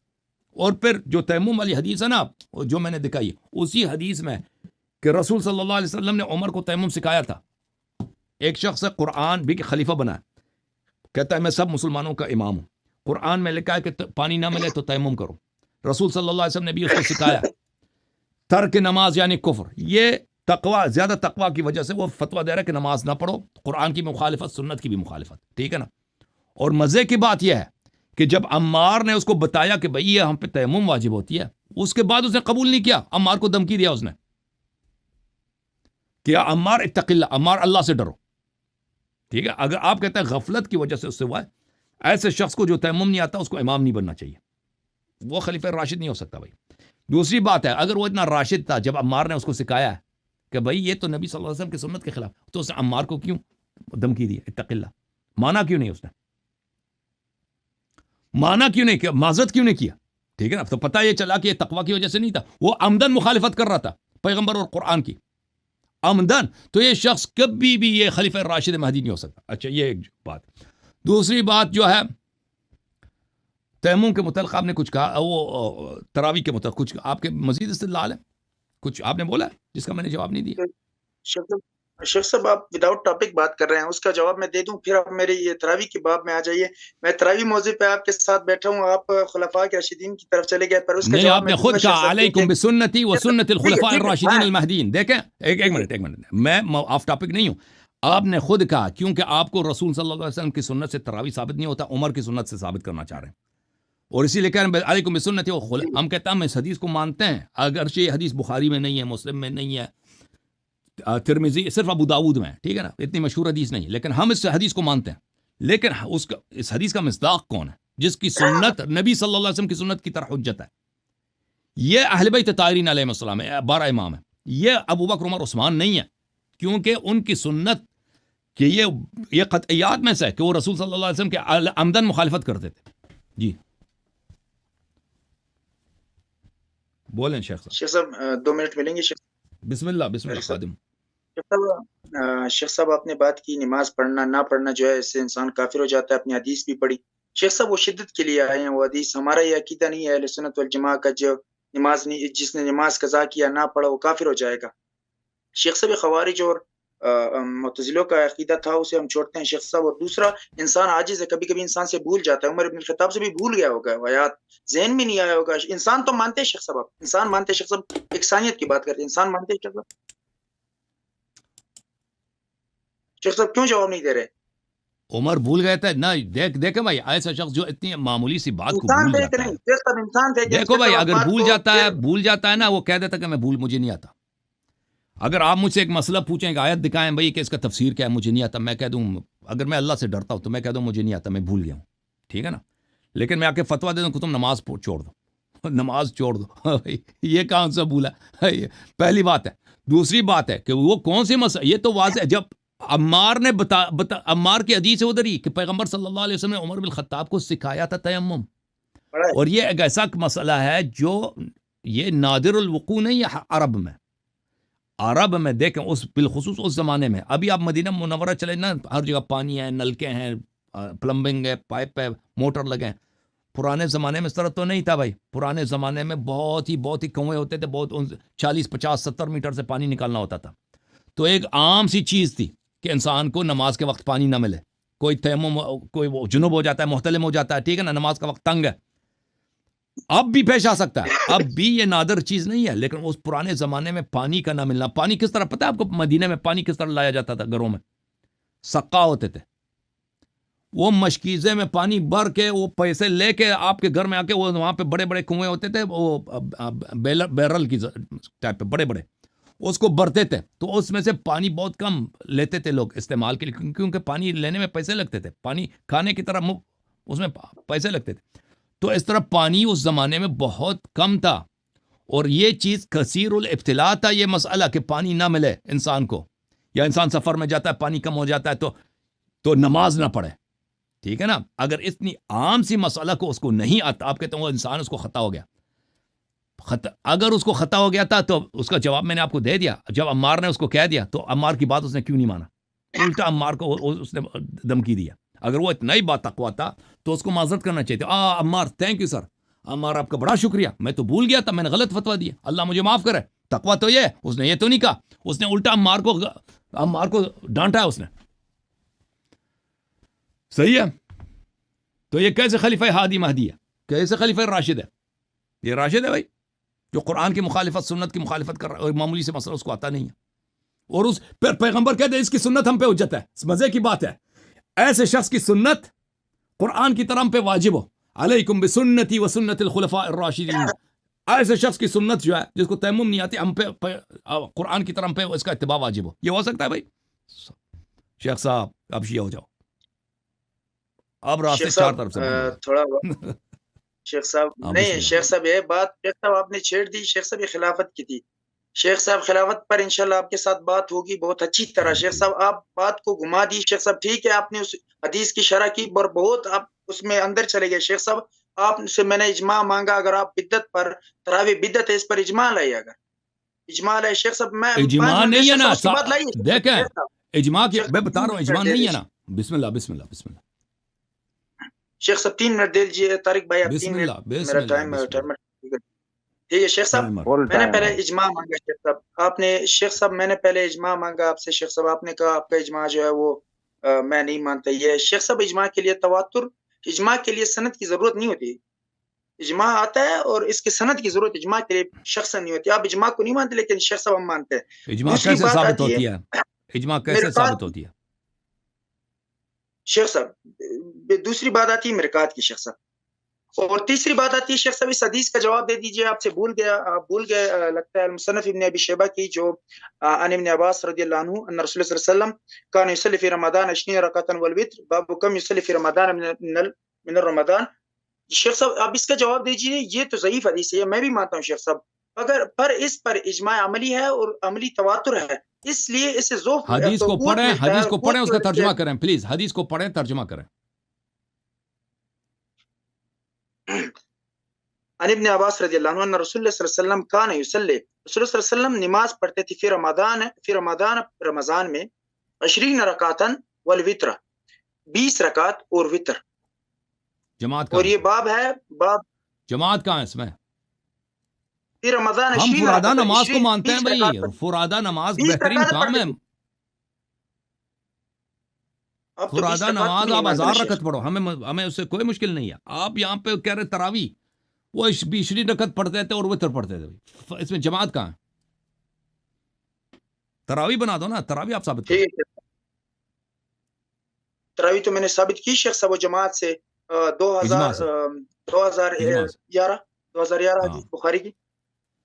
اور پھر جو تیمم والی حدیث ہے نا جو میں نے دکھائی، اسی حدیث میں کہ رسول صلی اللہ علیہ وسلم نے عمر کو تیمم سکھایا تھا. ایک شخص قرآن بھی کہ خلیفہ بنا ہے، کہتا ہے میں سب مسلمانوں کا امام ہوں، قرآن میں لکھا ہے کہ پانی نہ ملے تو تیمم کرو. رسول صلی اللہ علیہ وسلم نے بھی اس کو سکھایا. ترک نماز یعنی کفر، یہ تقوی، زیادہ تقوی کی وجہ سے وہ فتویٰ دے رہا ہے کہ نماز نہ پڑھو، قرآن کی مخالفت، سنت کی بھی مخالفت، ٹھیک ہے نا. اور مزے کی بات یہ ہے کہ جب عمار نے اس کو بتایا کہ بھئی یہ ہم پہ تیمم واجب ہوتی ہے، اس کے بعد اس نے قبول نہیں کیا. عمار کو دھمکی دیا اس نے کہ عمار اتق اللہ، عمار اللہ سے ڈرو، ٹھیک ہے. اگر آپ کہتے ہیں غفلت کی وجہ سے اس سے ہوا ہے، ایسے شخص کو جو تیمم نہیں آتا اس کو امام نہیں بننا چاہیے، وہ خلیفہ راشد نہیں ہو سکتا بھائی. دوسری بات ہے، اگر وہ اتنا راشد تھا جب عمار نے اس کو سکھایا ہے کہ بھائی یہ تو نبی صلی اللہ علیہ وسلم کی سنت کے خلاف، تو اس نے عمار کو کیوں دھمکی دی اتق اللہ؟ مانا کیوں نہیں اس نے، مانا کیوں نہیں کیا، معذرت کیوں نہیں کیا؟ ٹھیک ہے نا. تو پتہ یہ چلا کہ یہ تقوی کی وجہ سے نہیں تھا، وہ عمدن مخالفت کر رہا تھا پیغمبر اور قرآن کی، عمدن. تو یہ شخص کبھی بھی یہ خلیفہ راشد مہدی نہیں ہو سکتا. اچھا یہ ایک بات. دوسری بات جو ہے تیمم کے متعلق آپ نے کچھ کہا، وہ تراوی کے متعلق کچھ آپ کے مزید استدلال ہے، کچھ آپ نے بولا ہے جس کا میں نے جواب نہیں دیا.
شیخ صاحب آپ وداؤٹ ٹاپک بات کر رہے ہیں، اس کا جواب میں دے دوں، پھر آپ میری یہ تراوی کے باب میں آ جائیے. میں تراوی موضوع پہ آپ کے ساتھ بیٹھا ہوں، آپ خلفاء کے راشدین کی طرف چلے گئے، پر اس کا
نہیں،
جواب
آپ نے خود کہا علیکم بسنتی و سنت الخلفاء الراشدین المہدیین. دیکھیں ایک منٹ، میں آف ٹاپک نہیں ہوں. آپ نے خود کہا کیونکہ آپ کو رسول صلی اللہ علیہ وسلم کی سنت سے تراوی ثابت نہیں ہوتا، عمر کی سنت سے ثابت کرنا چاہ رہے ہیں، اور اسی لیے کہہ رہے ہیں علیکم بسنتی و خلفاء. ہم کہتے ہیں ہم اس حدیث کو مانتے ہیں، اگرچہ یہ حدیث بخاری میں نہیں ہے، مسلم میں نہیں ہے، ترمذی، صرف ابو داؤد میں ہے، ٹھیک ہے نا، اتنی مشہور حدیث نہیں، لیکن ہم اس حدیث کو مانتے ہیں. لیکن اس حدیث کا مصداق کون ہے؟ جس کی سنت نبی صلی اللہ علیہ وسلم کی سنت کی طرح حجت ہے. یہ اہل بیت طاہرین علیہ السلام ہے، 12 امام ہیں. یہ ابو بکر عمر عثمان نہیں ہے، کیونکہ ان کی سنت کہ یہ قطعیات میں سے ہے کہ وہ رسول صلی اللہ علیہ وسلم کے عمدن مخالفت کرتے تھے. جی بولیں شیخ
صاحب 2 منٹ ملیں گے شیخ؟
بسم اللہ خادم.
شیخ صاحب آپ نے بات کی نماز پڑھنا نہ پڑھنا جو ہے اس سے انسان کافر ہو جاتا ہے، اپنی حدیث بھی پڑھی. شیخ صاحب وہ شدت کے لیے آئے ہیں، وہ حدیث ہمارا یہ عقیدہ نہیں ہے اہل سنت والجماع کا، جو نماز نہیں، جس نے نماز قضا کیا نہ پڑھا وہ کافر ہو جائے گا. شیخ صاحب خوارج اور معتزلوں کا عقیدہ تھا، اسے ہم چھوڑتے ہیں شیخ صاحب. اور دوسرا، انسان عاجز ہے، کبھی کبھی انسان سے بھول جاتا ہے. عمر بن الخطاب سے بھی بھول گیا ہوگا، آیات ذہن میں نہیں آیا ہوگا. انسان تو مانتے ہیں شیخ صاحب، آپ انسان مانتے ہیں شیخ صاحب، اکسانیت کی بات کرتے ہیں، انسان مانتے ہیں شیخ صاحب. شیخ صاحب کیوں جواب نہیں دے رہے؟
عمر بھول گئے تھے نا. دیکھیں بھائی، ایسا شخص جو اتنی معمولی سی بات کو بھول جاتا ہے، دیکھو بھائی اگر بھول جاتا ہے نا، وہ کہہ دیتا کہ میں مجھے نہیں آتا. اگر آپ مجھ سے ایک مسئلہ پوچھیں کہ آیت دکھائیں بھائی کہ اس کا تفسیر کیا ہے، مجھے نہیں آتا، میں کہہ دوں، اگر میں اللہ سے ڈرتا ہوں تو میں کہہ دوں مجھے نہیں آتا، میں بھول گیا ہوں، ٹھیک ہے نا. لیکن میں آ کے فتویٰ دے دوں کہ تم نماز چھوڑ دو، نماز چھوڑ دو، یہ کہاں سے بھولا؟ پہلی بات ہے. دوسری بات ہے کہ وہ کون سی مسئلہ، یہ تو واضح ہے. جب عمار نے عمار کی حدیث ہے ادھر ہی کہ پیغمبر صلی اللہ علیہ وسلم نے عمر بن الخطاب کو سکھایا تھا تیمم، اور یہ ایک ایسا مسئلہ ہے جو یہ نادر الوقوع نہیں ہے عرب میں دیکھیں، اس بالخصوص اس زمانے میں. ابھی آپ مدینہ منورہ چلیں نا، ہر جگہ پانی ہے، نلکے ہیں، پلمبنگ ہے، پائپ ہے، موٹر لگے ہیں. پرانے زمانے میں اس طرح تو نہیں تھا بھائی. پرانے زمانے میں بہت ہی کنویں ہوتے تھے، بہت 40 50 70 میٹر سے پانی نکالنا ہوتا تھا. تو ایک عام سی چیز تھی کہ انسان کو نماز کے وقت پانی نہ ملے. کوئی تیمم، کوئی وہ جنوب ہو جاتا ہے، محتلم ہو جاتا ہے، ٹھیک ہے نا، نماز کا وقت تنگ ہے. اب بھی پیش آ سکتا ہے، اب بھی یہ نادر چیز نہیں ہے. لیکن اس پرانے زمانے میں پانی کا نہ ملنا، پانی کس طرح، پتہ ہے آپ کو مدینے میں پانی کس طرح لایا جاتا تھا؟ گھروں میں سقا ہوتے تھے، وہ مشکیزے میں پانی بھر کے، وہ پیسے لے کے آپ کے گھر میں آ کے، وہ وہاں پہ بڑے بڑے کنویں ہوتے تھے، وہ بیرل کی ٹائپ پہ بڑے بڑے، اس کو بھرتے تھے. تو اس میں سے پانی بہت کم لیتے تھے لوگ استعمال کے لیے، کیونکہ پانی لینے میں پیسے لگتے تھے، پانی کھانے کی طرح اس میں پیسے لگتے تھے. تو اس طرح پانی اس زمانے میں بہت کم تھا، اور یہ چیز کثیر الابتلاء تھا، یہ مسئلہ کہ پانی نہ ملے انسان کو، یا انسان سفر میں جاتا ہے پانی کم ہو جاتا ہے تو نماز نہ پڑھے، ٹھیک ہے نا. اگر اتنی عام سی مسئلہ کو اس کو نہیں آتا، آپ کہتے ہیں وہ انسان اس کو خطا ہو گیا. اگر اس کو خطا ہو گیا تھا تو اس کا جواب میں نے آپ کو دے دیا. جب عمار نے اس کو کہہ دیا تو عمار کی بات اس نے کیوں نہیں مانا؟ الٹا عمار کو اس نے دھمکی دیا. اگر وہ اتنا ہی بات تقویٰ تھا تو اس کو معذرت کرنا چاہیے تھا. Ammar thank you sir, Ammar آپ کا بڑا شکریہ، میں تو بھول گیا تھا، میں نے غلط فتویٰ دیا، اللہ مجھے معاف کرے. تقویٰ تو یہ اس نے یہ تو نہیں کہا، اس نے الٹا عمار کو ڈانٹا ہے اس نے. صحیح ہے. تو یہ کیسے خلیفہ ہادی مہدی ہے؟ کیسے خلیفہ راشد ہے؟ یہ راشد ہے بھائی، جو قرآن کی مخالفت، سنت کی مخالفت کر رہا ہے، اور معمولی سے مسئلہ اس کو آتا نہیں ہے. اور اس پیغمبر کہتے ہیں اس کی سنت ہم پہ حجت ہے. مزے کی بات ہے، ایسے شخص کی سنت قرآن کی طرح ہم پہ واجب ہو، علیکم بسنتی و سنت الخلفاء الراشدین. ایسے شخص کی سنت جو ہے جس کو تیمم نہیں آتی، ہم پہ قرآن کی طرح ہم پہ اس کا اتباع واجب ہو. یہ ہو سکتا ہے بھائی؟ شیخ صاحب اب شیعہ ہو جاؤ، اب راستے چار طرف سے
تھوڑا شیخ صاحب نہیں، شیخ صاحب یہ بات شیخ صاحب آپ نے چھیڑ دی. شیخ صاحب یہ خلافت کی تھی. شیخ صاحب خلافت پر انشاءاللہ آپ کے ساتھ بات ہوگی بہت اچھی طرح. شیخ صاحب آپ بات کو گھما دی. شیخ صاحب ٹھیک ہے آپ نے اس حدیث کی شرح کی اور بہت آپ اس میں اندر چلے گئے. شیخ صاحب آپ سے میں نے اجماع مانگا، اگر آپ بدعت پر تراویح بدعت ہے اس پر اجماع لائے، اگر اجماع لائے. شیخ صاحب میں
اجماع نہیں ہے نا،
دیکھیں
اجماع کی میں بتا رہا ہوں، اجماع نہیں ہے نا. بسم اللہ بسم اللہ بسم اللہ.
شیخ صاحب 3 منٹ دے دیجیے. طارق بھائی آپ 3 منٹ، میرا ٹائم ٹھیک ہے. شیخ صاحب میں نے پہلے اجماع مانگا. شیخ صاحب آپ نے، شیخ صاحب میں نے پہلے اجماع مانگا آپ سے. شیخ صاحب آپ نے کہا آپ کا اجماع جو ہے وہ میں نہیں مانتا. یہ شیخ صاحب اجماع کے لیے تواتر، اجماع کے لیے سند کی ضرورت نہیں ہوتی. اجماع آتا ہے اور اس کے سند کی ضرورت اجماع کے لیے شخص نہیں ہوتی. آپ اجماع کو نہیں مانتے لیکن شیخ صاحب ہم مانتے ہیں.
اجماع کیسے ثابت ہوتی ہے؟ اجماع کیسے ثابت ہوتی ہے
شیخ صاحب؟ دوسری بات آتی ہے مرکات کی شیخ صاحب. اور تیسری بات آتی ہے شیخ صاحب اس حدیث کا جواب دے دیجئے. آپ سے بھول گئے لگتا ہے المصنف ابن ابی شیبہ کی، جو عن ابن عباس رضی اللہ عنہ ان رسول اللہ صلی اللہ علیہ وسلم کان یصلی فی رمضان 20 رکعتا والوتر باب کم یصلی فی رمضان من الرمضان. شیخ صاحب آپ اس کا جواب دیجئے. یہ تو ضعیف حدیث ہے، میں بھی مانتا ہوں شیخ صاحب، اگر پر اس پر اجماع عملی ہے اور عملی تواتر ہے، اس لیے اسے ذوق
حدیث کو پڑھیں، حدیث کو پڑھیں، اس کا ترجمہ کریں پلیز. حدیث کو پڑھیں، ترجمہ کریں.
عن ابن عباس رضی اللہ عنہ ان رسول اللہ صلی اللہ علیہ وسلم کان یصلی، رسول اللہ صلی اللہ علیہ وسلم نماز پڑھتے تھے فی رمضان میں 20 رکعتا والوتر، 20 رکعت اور وتر.
جماعت
اور یہ باب ہے، باب
جماعت کہاں ہے اس میں؟
فی رمضان.
ہم فرادہ نماز کو مانتے ہیں بھائی، فرادہ نماز بہترین کام ہے. فرادہ نماز آپ 1000 رکعت پڑھو، ہمیں اس سے کوئی مشکل نہیں ہے. آپ یہاں پہ کہہ رہے تراویح، وہ 20 رکعت پڑھتے تھے اور وتر پڑھتے تھے. اس میں جماعت کہاں ہے؟ تراویح بنا دو نا، تراویح آپ ثابت کرو.
تراویح تو میں نے ثابت کی شیخ صاحب، وہ جماعت سے 2011 حدیث بخاری کی.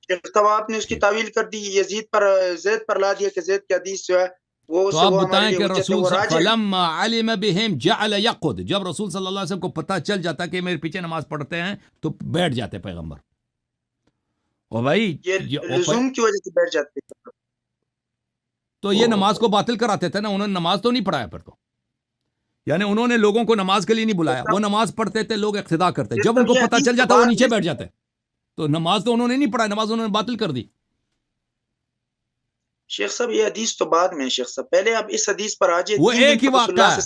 شیخ صاحب آپ نے اس کی تعویل کر دی، یزید پر، زید پر لا دیا کہ زید کی حدیث جو ہے وہ.
تو آپ بتائیں کہ رسول فلما علم بهم جعل يقعد، جب رسول صلی اللہ علیہ وسلم کو پتہ چل جاتا کہ میرے پیچھے نماز پڑھتے ہیں تو بیٹھ جاتے پیغمبر. اور بھائی
لزوم کی وجہ سے بیٹھ جاتے،
تو یہ نماز کو باطل کراتے تھے نا. انہوں نے نماز تو نہیں پڑھایا پھر تو، یعنی انہوں نے لوگوں کو نماز کے لیے نہیں بلایا، وہ نماز پڑھتے تھے، لوگ اقتدا کرتے. جب ان کو پتہ چل جاتا وہ نیچے بیٹھ جاتے. تو نماز تو انہوں نے نہیں پڑھائی، نماز انہوں نے باطل کر دی.
شیخ صاحب یہ حدیث تو بعد میں، شیخ صاحب پہلے آپ اس حدیث پر آ جائے.
وہ ایک ہی واقعہ ہے،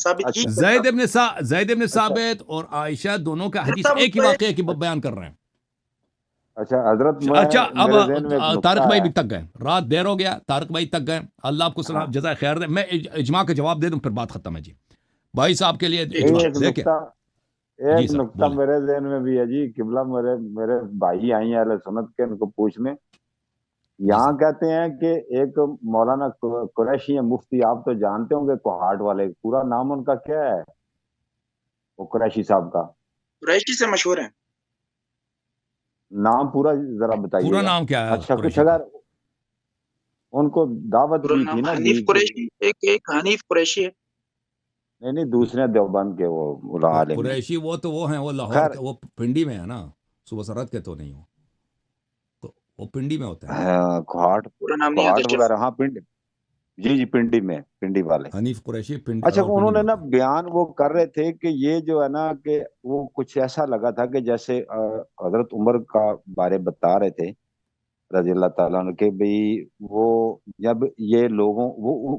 زید ابن ثابت اور عائشہ دونوں کا حدیث ایک ہی واقعہ کی بیان کر رہے ہیں.
اچھا حضرت،
اچھا اب طارق بھائی بھی تک گئے، رات دیر ہو گیا، طارق بھائی تک گئے، اللہ آپ کو سلام جزائے خیر دے. میں اجماع کا جواب دے دوں پھر بات ختم ہے. جی بھائی صاحب کے لیے
ایک نقطہ میرے ذہن میں بھی ہے جی. قبلہ میرے بھائی آئی ہیں اہل سنت کے، ان کو پوچھنے. یہاں کہتے ہیں کہ ایک مولانا قریشی ہیں مفتی، آپ تو جانتے ہوں گے کوہاٹ والے، پورا نام ان کا کیا ہے وہ قریشی صاحب کا؟
قریشی سے مشہور ہیں.
نام پورا ذرا بتائیے.
پورا نام کیا ہے؟
اچھا کچھ اگر ان کو دعوت دی تھی نا.
حنیف قریشی، ایک حنیف قریشی ہے.
نہیں دوسرے دیوبند کے وہ
قریشی، وہ تو وہ ہیں، وہ لاہور، وہ پنڈی میں ہے نا، صبح سرحد کے تو نہیں ہو، تو وہ پنڈی میں ہوتا ہے.
کھاٹ وغیرہ. ہاں جی جی پنڈی میں، پنڈی والے.
حنیف قریشی پنڈ
اچھا
راولپنڈی
انہوں
میں
نے نا
ہوتا ہے۔
بیان وہ کر رہے تھے کہ یہ جو ہے نا کہ وہ کچھ ایسا لگا تھا کہ جیسے حضرت عمر کا بارے بتا رہے تھے رضی اللہ تعالیٰ عنہ کہ بھئی وہ جب یہ لوگوں وہ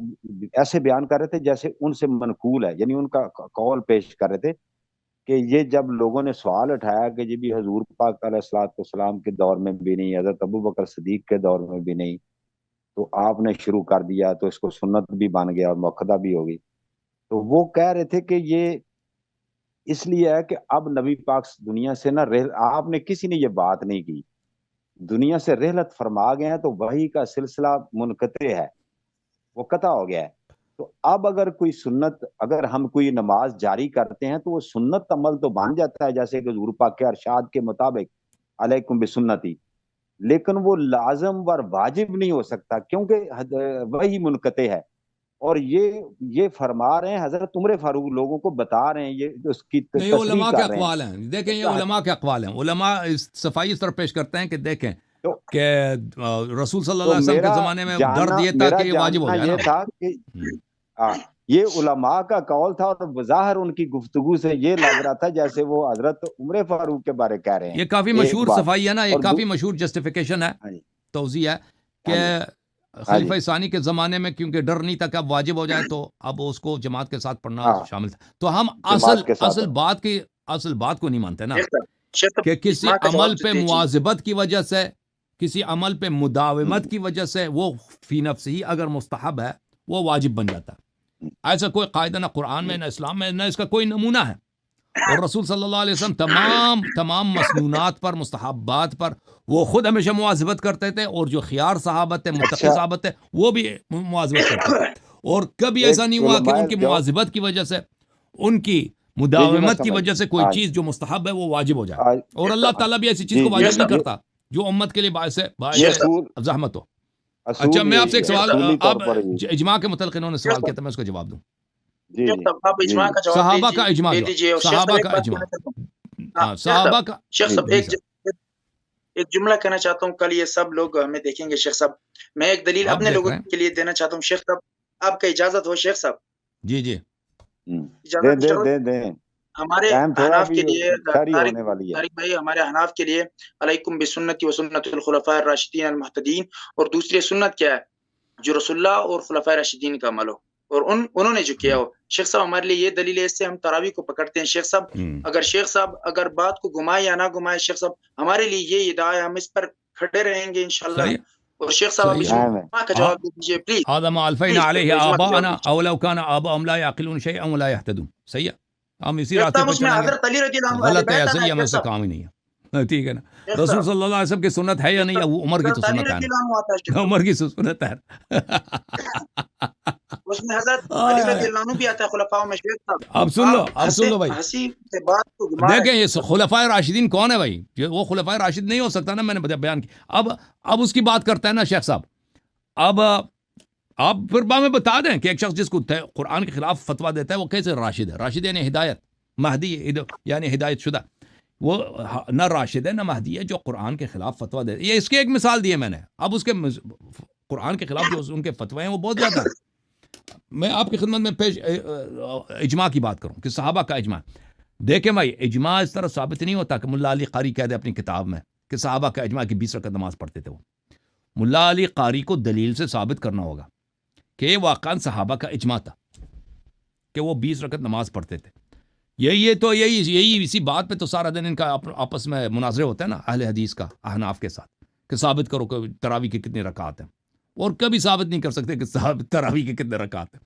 ایسے بیان کر رہے تھے جیسے ان سے منقول ہے، یعنی ان کا قول پیش کر رہے تھے کہ یہ جب لوگوں نے سوال اٹھایا کہ جی بھی حضور پاک علیہ الصلوۃ والسلام کے دور میں بھی نہیں، حضرت ابو بکر صدیق کے دور میں بھی نہیں، تو آپ نے شروع کر دیا تو اس کو سنت بھی بن گیا اور موقدہ بھی ہوگی. تو وہ کہہ رہے تھے کہ یہ اس لیے ہے کہ اب نبی پاک دنیا سے نا آپ نے کسی نے یہ بات نہیں کی، دنیا سے رحلت فرما گئے ہیں تو وحی کا سلسلہ منقطع ہے، وہ قطع ہو گیا ہے. تو اب اگر کوئی سنت، اگر ہم کوئی نماز جاری کرتے ہیں تو وہ سنت عمل تو بن جاتا ہے جیسے کہ حضور پاک کے ارشاد کے مطابق علیکم بسنتی، لیکن وہ لازم اور واجب نہیں ہو سکتا کیونکہ وہی منقطع ہے. اور یہ فرما رہے ہیں حضرت عمر فاروق، لوگوں کو بتا رہے ہیں، یہ اس کی
نہیں، یہ
تصریح
علماء کے
کر رہے ہیں.
اقوال ہیں، دیکھیں یہ علماء کے اقوال ہیں، علماء اس صفائی اس طرح پیش کرتے ہیں کہ دیکھیں
تو
کہ رسول صلی اللہ
تو
علیہ وسلم کے زمانے میں درد یہ تھا کہ یہ واجب ہو
جاننا
جائے
یہ
نا.
تھا کہ یہ علماء کا قول تھا، اور بظاہر ان کی گفتگو سے یہ لگ رہا تھا جیسے وہ حضرت عمر فاروق کے بارے کہہ رہے ہیں.
یہ کافی
ایک
مشہور
بات
صفائی ہے نا، یہ
اور
کافی مشہور جسٹیفیکیشن ہے،
ہاں جی
توضیح ہے
ہاں
کہ
جی ہاں
خلیفہ
جی
ثانی کے زمانے میں کیونکہ ڈر نہیں تھا کہ اب واجب ہو جائے تو اب اس کو جماعت کے ساتھ پڑھنا
ہاں
شامل تھا. تو ہم
جماعت کے ساتھ
اصل بات کو نہیں مانتے نا،
شیخ صاحب، شیخ صاحب
کہ کسی
اجماع کا جواب
عمل
تو
پہ
دیجیے.
مواظبت کی وجہ سے، کسی عمل پہ مداومت کی وجہ سے وہ فی نفس ہی اگر مستحب ہے وہ واجب بن جاتا ہے. ایسا کوئی قاعدہ نہ قرآن میں، نہ اسلام میں، نہ اس کا کوئی نمونہ ہے. اور رسول صلی اللہ علیہ وسلم تمام مسنونات پر، مستحبات پر وہ خود ہمیشہ مواظبت کرتے تھے، اور جو خیار صحابت ہے، متقی
اچھا
صحابت ہے، وہ بھی مواظبت کرتے تھے. اور کبھی ایسا
ایک
نہیں ہوا کہ
علماء
ان کی
جو
مواظبت کی وجہ سے، ان کی
جی جی میں
مداومت کی
سمجھ
وجہ سے کوئی
آج
چیز جو مستحب ہے وہ واجب ہو جائے.
آج
اور اللہ تعالیٰ بھی ایسی چیز
جی
کو
جی
شیخ
واجب نہیں
صاحب،
کرتا جو امت کے لیے باعث
یہ
شیخ صاحب،
اصول
زحمت ہو. اچھا،
اصول
میں آپ سے ایک
یہی ہے،
سوال،
اصولی طور
اب
پر یہی.
اجماع کے متعلق انہوں نے
شیخ
سوال کیا
صاحب،
تھا، میں اس کا جواب دوں.
جی
شیخ
جی
صاحب آپ
جی
اجماع
جی
کا جواب
صحابہ کا اجماع
دے
جو
دیجیے. اور شیخ
صحابہ
صاحب ایک
کا
بات
اجماع،
کہنا چاہتا ہوں.
ہاں
شیخ صاحب،
صحابہ کا،
شیخ
جی
صاحب
جی سر
ایک جملہ کہنا چاہتا ہوں. کل یہ سب لوگ ہمیں دیکھیں گے. شیخ صاحب میں ایک دلیل
آپ
اپنے
دیکھ
لوگوں
رہے ہیں.
کے لیے دینا چاہتا ہوں. شیخ صاحب آپ کا اجازت ہو؟ شیخ صاحب
جی جی
دیں
اجازت
دیں
اشارت.
دیں دیں
ہمارے
ٹائم تھوڑا
احناف
بھی
کے لیے
ساری
طارق
ہونے والی ہے.
طارق بھائی، ہمارے احناف کے لیے علیکم بسنتی و سنت الخلفاء الراشدین المہتدین، اور دوسری سنت کیا ہے؟ جو رسول اللہ اور خلفاء راشدین کا عمل ہو اور انہوں نے جو کیا ہو. شیخ صاحب ہمارے لیے یہ دلیل ہے، اس سے ہم تراویح کو پکڑتے ہیں. شیخ صاحب شیخ صاحب اگر بات کو گھمائے یا نہ گھمائے، شیخ صاحب ہمارے لیے یہ ادعا ہے، ہم اس پر کھڑے رہیں گے انشاءاللہ.
صحیح
اور شیخ صاحب آپ
صحیح ہے.
اجماع کا جواب دے دیجیے پلیز.
آدم الفین
پلیز
علیہ
اجماع کا جواب
آباءنا
دیجیے.
او لو کان آباؤہم لا یعقلون شیئا ولا یہتدون. صحیح ہے، ہم اسی
شیخ
راستے
صاحب
پہ
اس میں
چلیں گے.
حضرت علی رضی اللہ عنہ اہل
غلط ہے،
بیت
ایسا
نا
ہی ہمیں
شیخ
سے
صاحب.
کام ہی نہیں ہے. ٹھیک ہے نا،
شیخ
رسول
صاحب
صلی اللہ علیہ وسلم کی سنت ہے یا نہیں ہے؟ وہ عمر کی تو
حضرت علی
سنت ہے
رضی اللہ عنہ آتا ہے شیخ
نا،
صاحب.
عمر کی سنت ہے.
اس میں حضرت
آئے
علی رضی
آئے.
اللہ عنہ بھی آتا ہے خلفاء میں. شیخ صاحب
اب سن لو، اب سن لو بھائی،
ہنسی سے بات کو گھما رہے
دیکھیں
ہیں.
یہ خلفائے راشدین کون ہے بھائی؟ وہ خلفائے راشد نہیں ہو سکتا نا، میں نے بیان کیا. اب اس کی بات کرتے ہیں نا شیخ صاحب. اب آپ پھر ہمیں بتا دیں کہ ایک شخص جس کو قرآن کے خلاف فتویٰ دیتا ہے وہ کیسے راشد ہے؟ راشد یعنی ہدایت، مہدی یعنی ہدایت شدہ. وہ نہ راشد ہے نہ مہدی ہے جو قرآن کے خلاف فتویٰ دے. یہ اس کی ایک مثال دی ہے میں نے. اب اس کے قرآن کے خلاف جو ان کے فتوے ہیں وہ بہت زیادہ ہیں. میں آپ کی خدمت میں پیش اجماع کی بات کروں کہ صحابہ کا اجماع. دیکھیں بھائی، اجماع اس طرح ثابت نہیں ہوتا کہ ملا علی قاری کہہ دے اپنی کتاب میں کہ صحابہ کا اجماع کی 20 رکعت نماز پڑھتے تھے. وہ ملا علی قاری کو دلیل سے ثابت کرنا ہوگا کہ یہ واقعاً صحابہ کا اجماع تھا کہ وہ 20 رکعت نماز پڑھتے تھے. یہی اسی بات پہ تو سارا دن ان کا آپس میں مناظرے ہوتے ہیں نا اہل حدیث کا احناف کے ساتھ، کہ ثابت کرو کہ تراویح کے کتنے رکعات ہیں، اور کبھی ثابت نہیں کر سکتے کہ تراویح کے کتنے رکعات ہیں.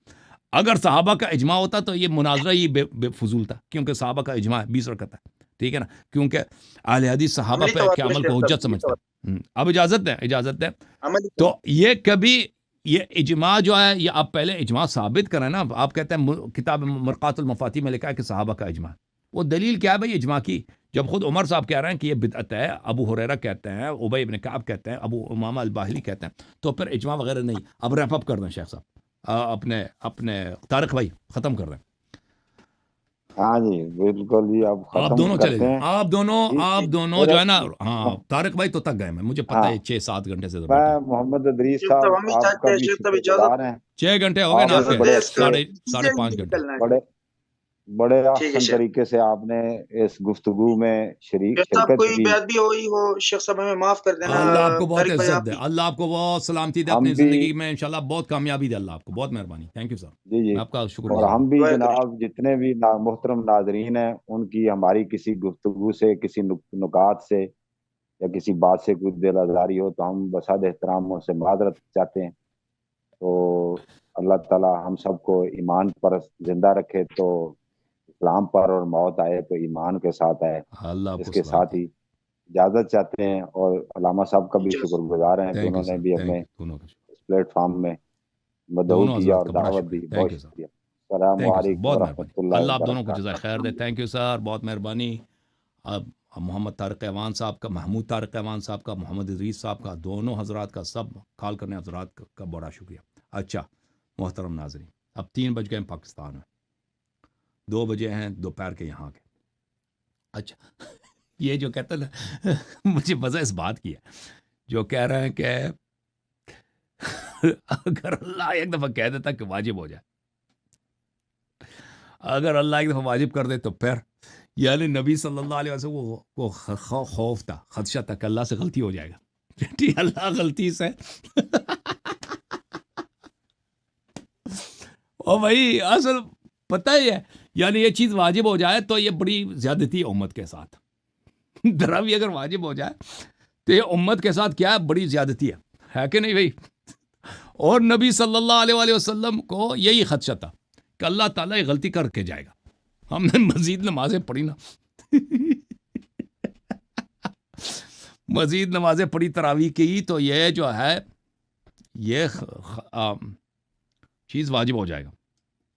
اگر صحابہ کا اجماع ہوتا تو یہ مناظرہ ہی بے فضول تھا، کیونکہ صحابہ کا اجماع 20 رکعت ہے. ٹھیک ہے نا، کیونکہ اہل حدیث صحابہ
عملی
پہ
طور
کے
پر
عمل کو
شیخ
حجت
صاحب،
سمجھتے ہیں. اب اجازت دیں
عملی طور
تو یہ کبھی یہ اجماع جو ہے، یہ آپ پہلے اجماع ثابت کریں نا. آپ کہتے ہیں کتاب مرقات المفاتیح میں لکھا ہے کہ صحابہ کا اجماع. وہ دلیل کیا ہے بھائی اجماع کی؟ جب خود عمر صاحب کہہ رہے ہیں کہ یہ بدعت ہے، ابو ہریرہ کہتے ہیں، ابی بن کعب کہتے ہیں، ابو امامہ الباہلی کہتے ہیں، تو پھر اجماع وغیرہ نہیں. اب ریپ اپ کر دیں شیخ صاحب، اپنے طارق بھائی ختم کر دیں.
ہاں جی بالکل جی، اب
آپ
ختم
دونوں چلے
کرتے
جائیں،
ہیں
آپ دونوں
میرا
جو ہے نا، ہاں طارق بھائی تو تک گئے، مجھے پتہ
ہاں
ہے 6-7 گھنٹے سے تو بیٹھے
میں
ہیں،
محمد ادریس
شیخ
صاحب
صاحب ہم بھی
آپ کا
چاہتے ہیں،
بھی
شیخ صاحب
شکر
اجازت
گزار ہیں،
6 گھنٹے ہو گئے نا آپ کے،
آپ
اجازت
بڑے
ہے اس کا،
اچھے
ساڑھے 5 گھنٹے۔
نکلنا ہے۔
بڑے بڑے
ٹھیک ہے
احسن
شیخ۔
طریقے سے آپ نے اس گفتگو میں
شیخ صاحب
شرکت
کوئی
کی۔
بے ادبی ہوئی ہو شیخ صاحب ہمیں معاف کر دینا،
اللہ آپ کو بہت
طارق بھائی
عزت
آپ
دے،
بھی۔
اللہ آپ کو بہت سلامتی دے
ہم
اپنی
بھی
زندگی میں، انشاءاللہ بہت کامیابی دے اللہ آپ کو، بہت مہربانی، تھینک یو سر،
جی جی،
میں آپ کا شکر
اور
گزار ہوں۔
ہم بھی
دعائیں کریں۔
جناب جتنے بھی محترم ناظرین ہیں ان کی ہماری کسی گفتگو سے، کسی نکات سے یا کسی بات سے کوئی دل آزاری ہو تو ہم بصد احترام ان سے معذرت چاہتے ہیں۔ تو اللہ تعالی ہم سب کو ایمان پر زندہ رکھے، تو اسلام پر، اور موت آئے تو ایمان کے ساتھ آئے،
اللہ آپ
اس
کو
کے ساتھ
سلامتی،
ہی اجازت چاہتے ہیں، اور علامہ صاحب کا بھی
اجازت۔
شکر گزار ہیں کہ
تھینک یو
انہوں نے
سر،
بھی
تھینک
ہمیں
یو، دونوں کا شکریہ،
اس پلیٹ فارم میں مدعو
دونوں
کیا
حضرات
اور
کا بڑا
دعوت دی،
شکریہ،
بہت
تھینک یو سر،
شکریہ۔ السلام
تھینک یو سر،
علیکم
بہت
ورحمۃ
مہربانی،
اللہ
اللہ آپ دونوں کو جزائے
وبرکاتہ۔
خیر دے، تھینک یو سر، بہت مہربانی۔ اب محمد طارق ایوان صاحب کا، محمود طارق ایوان صاحب کا، محمد ادریس صاحب کا، دونوں حضرات کا، سب کال کرنے حضرات کا بڑا شکریہ۔ اچھا محترم ناظرین، اب 3 بج گئے ہیں پاکستان میں، 2 بجے ہیں دوپہر کے یہاں کے۔ اچھا یہ جو کہتے ہیں نا مجھے مزہ اس بات کی ہے، جو کہہ رہے ہیں کہ اگر اللہ ایک دفعہ کہہ دیتا کہ واجب ہو جائے، اگر اللہ ایک دفعہ واجب کر دے تو پھر، یعنی نبی صلی اللہ علیہ وسلم کو خوف تھا، خدشہ تھا کہ اللہ سے غلطی ہو جائے گا، ٹھیک، اللہ غلطی سے او بھائی اصل پتہ ہی ہے، یعنی یہ چیز واجب ہو جائے تو یہ بڑی زیادتی ہے امت کے ساتھ، ذرا بھی اگر واجب ہو جائے تو یہ امت کے ساتھ کیا ہے، بڑی زیادتی ہے کہ نہیں بھائی؟ اور نبی صلی اللہ علیہ وآلہ وسلم کو یہی خدشہ تھا کہ اللہ تعالیٰ یہ غلطی کر کے جائے گا، ہم نے مزید نمازیں پڑھی نا مزید نمازیں پڑھی، تراویح کی، تو یہ جو ہے یہ چیز واجب ہو جائے گا،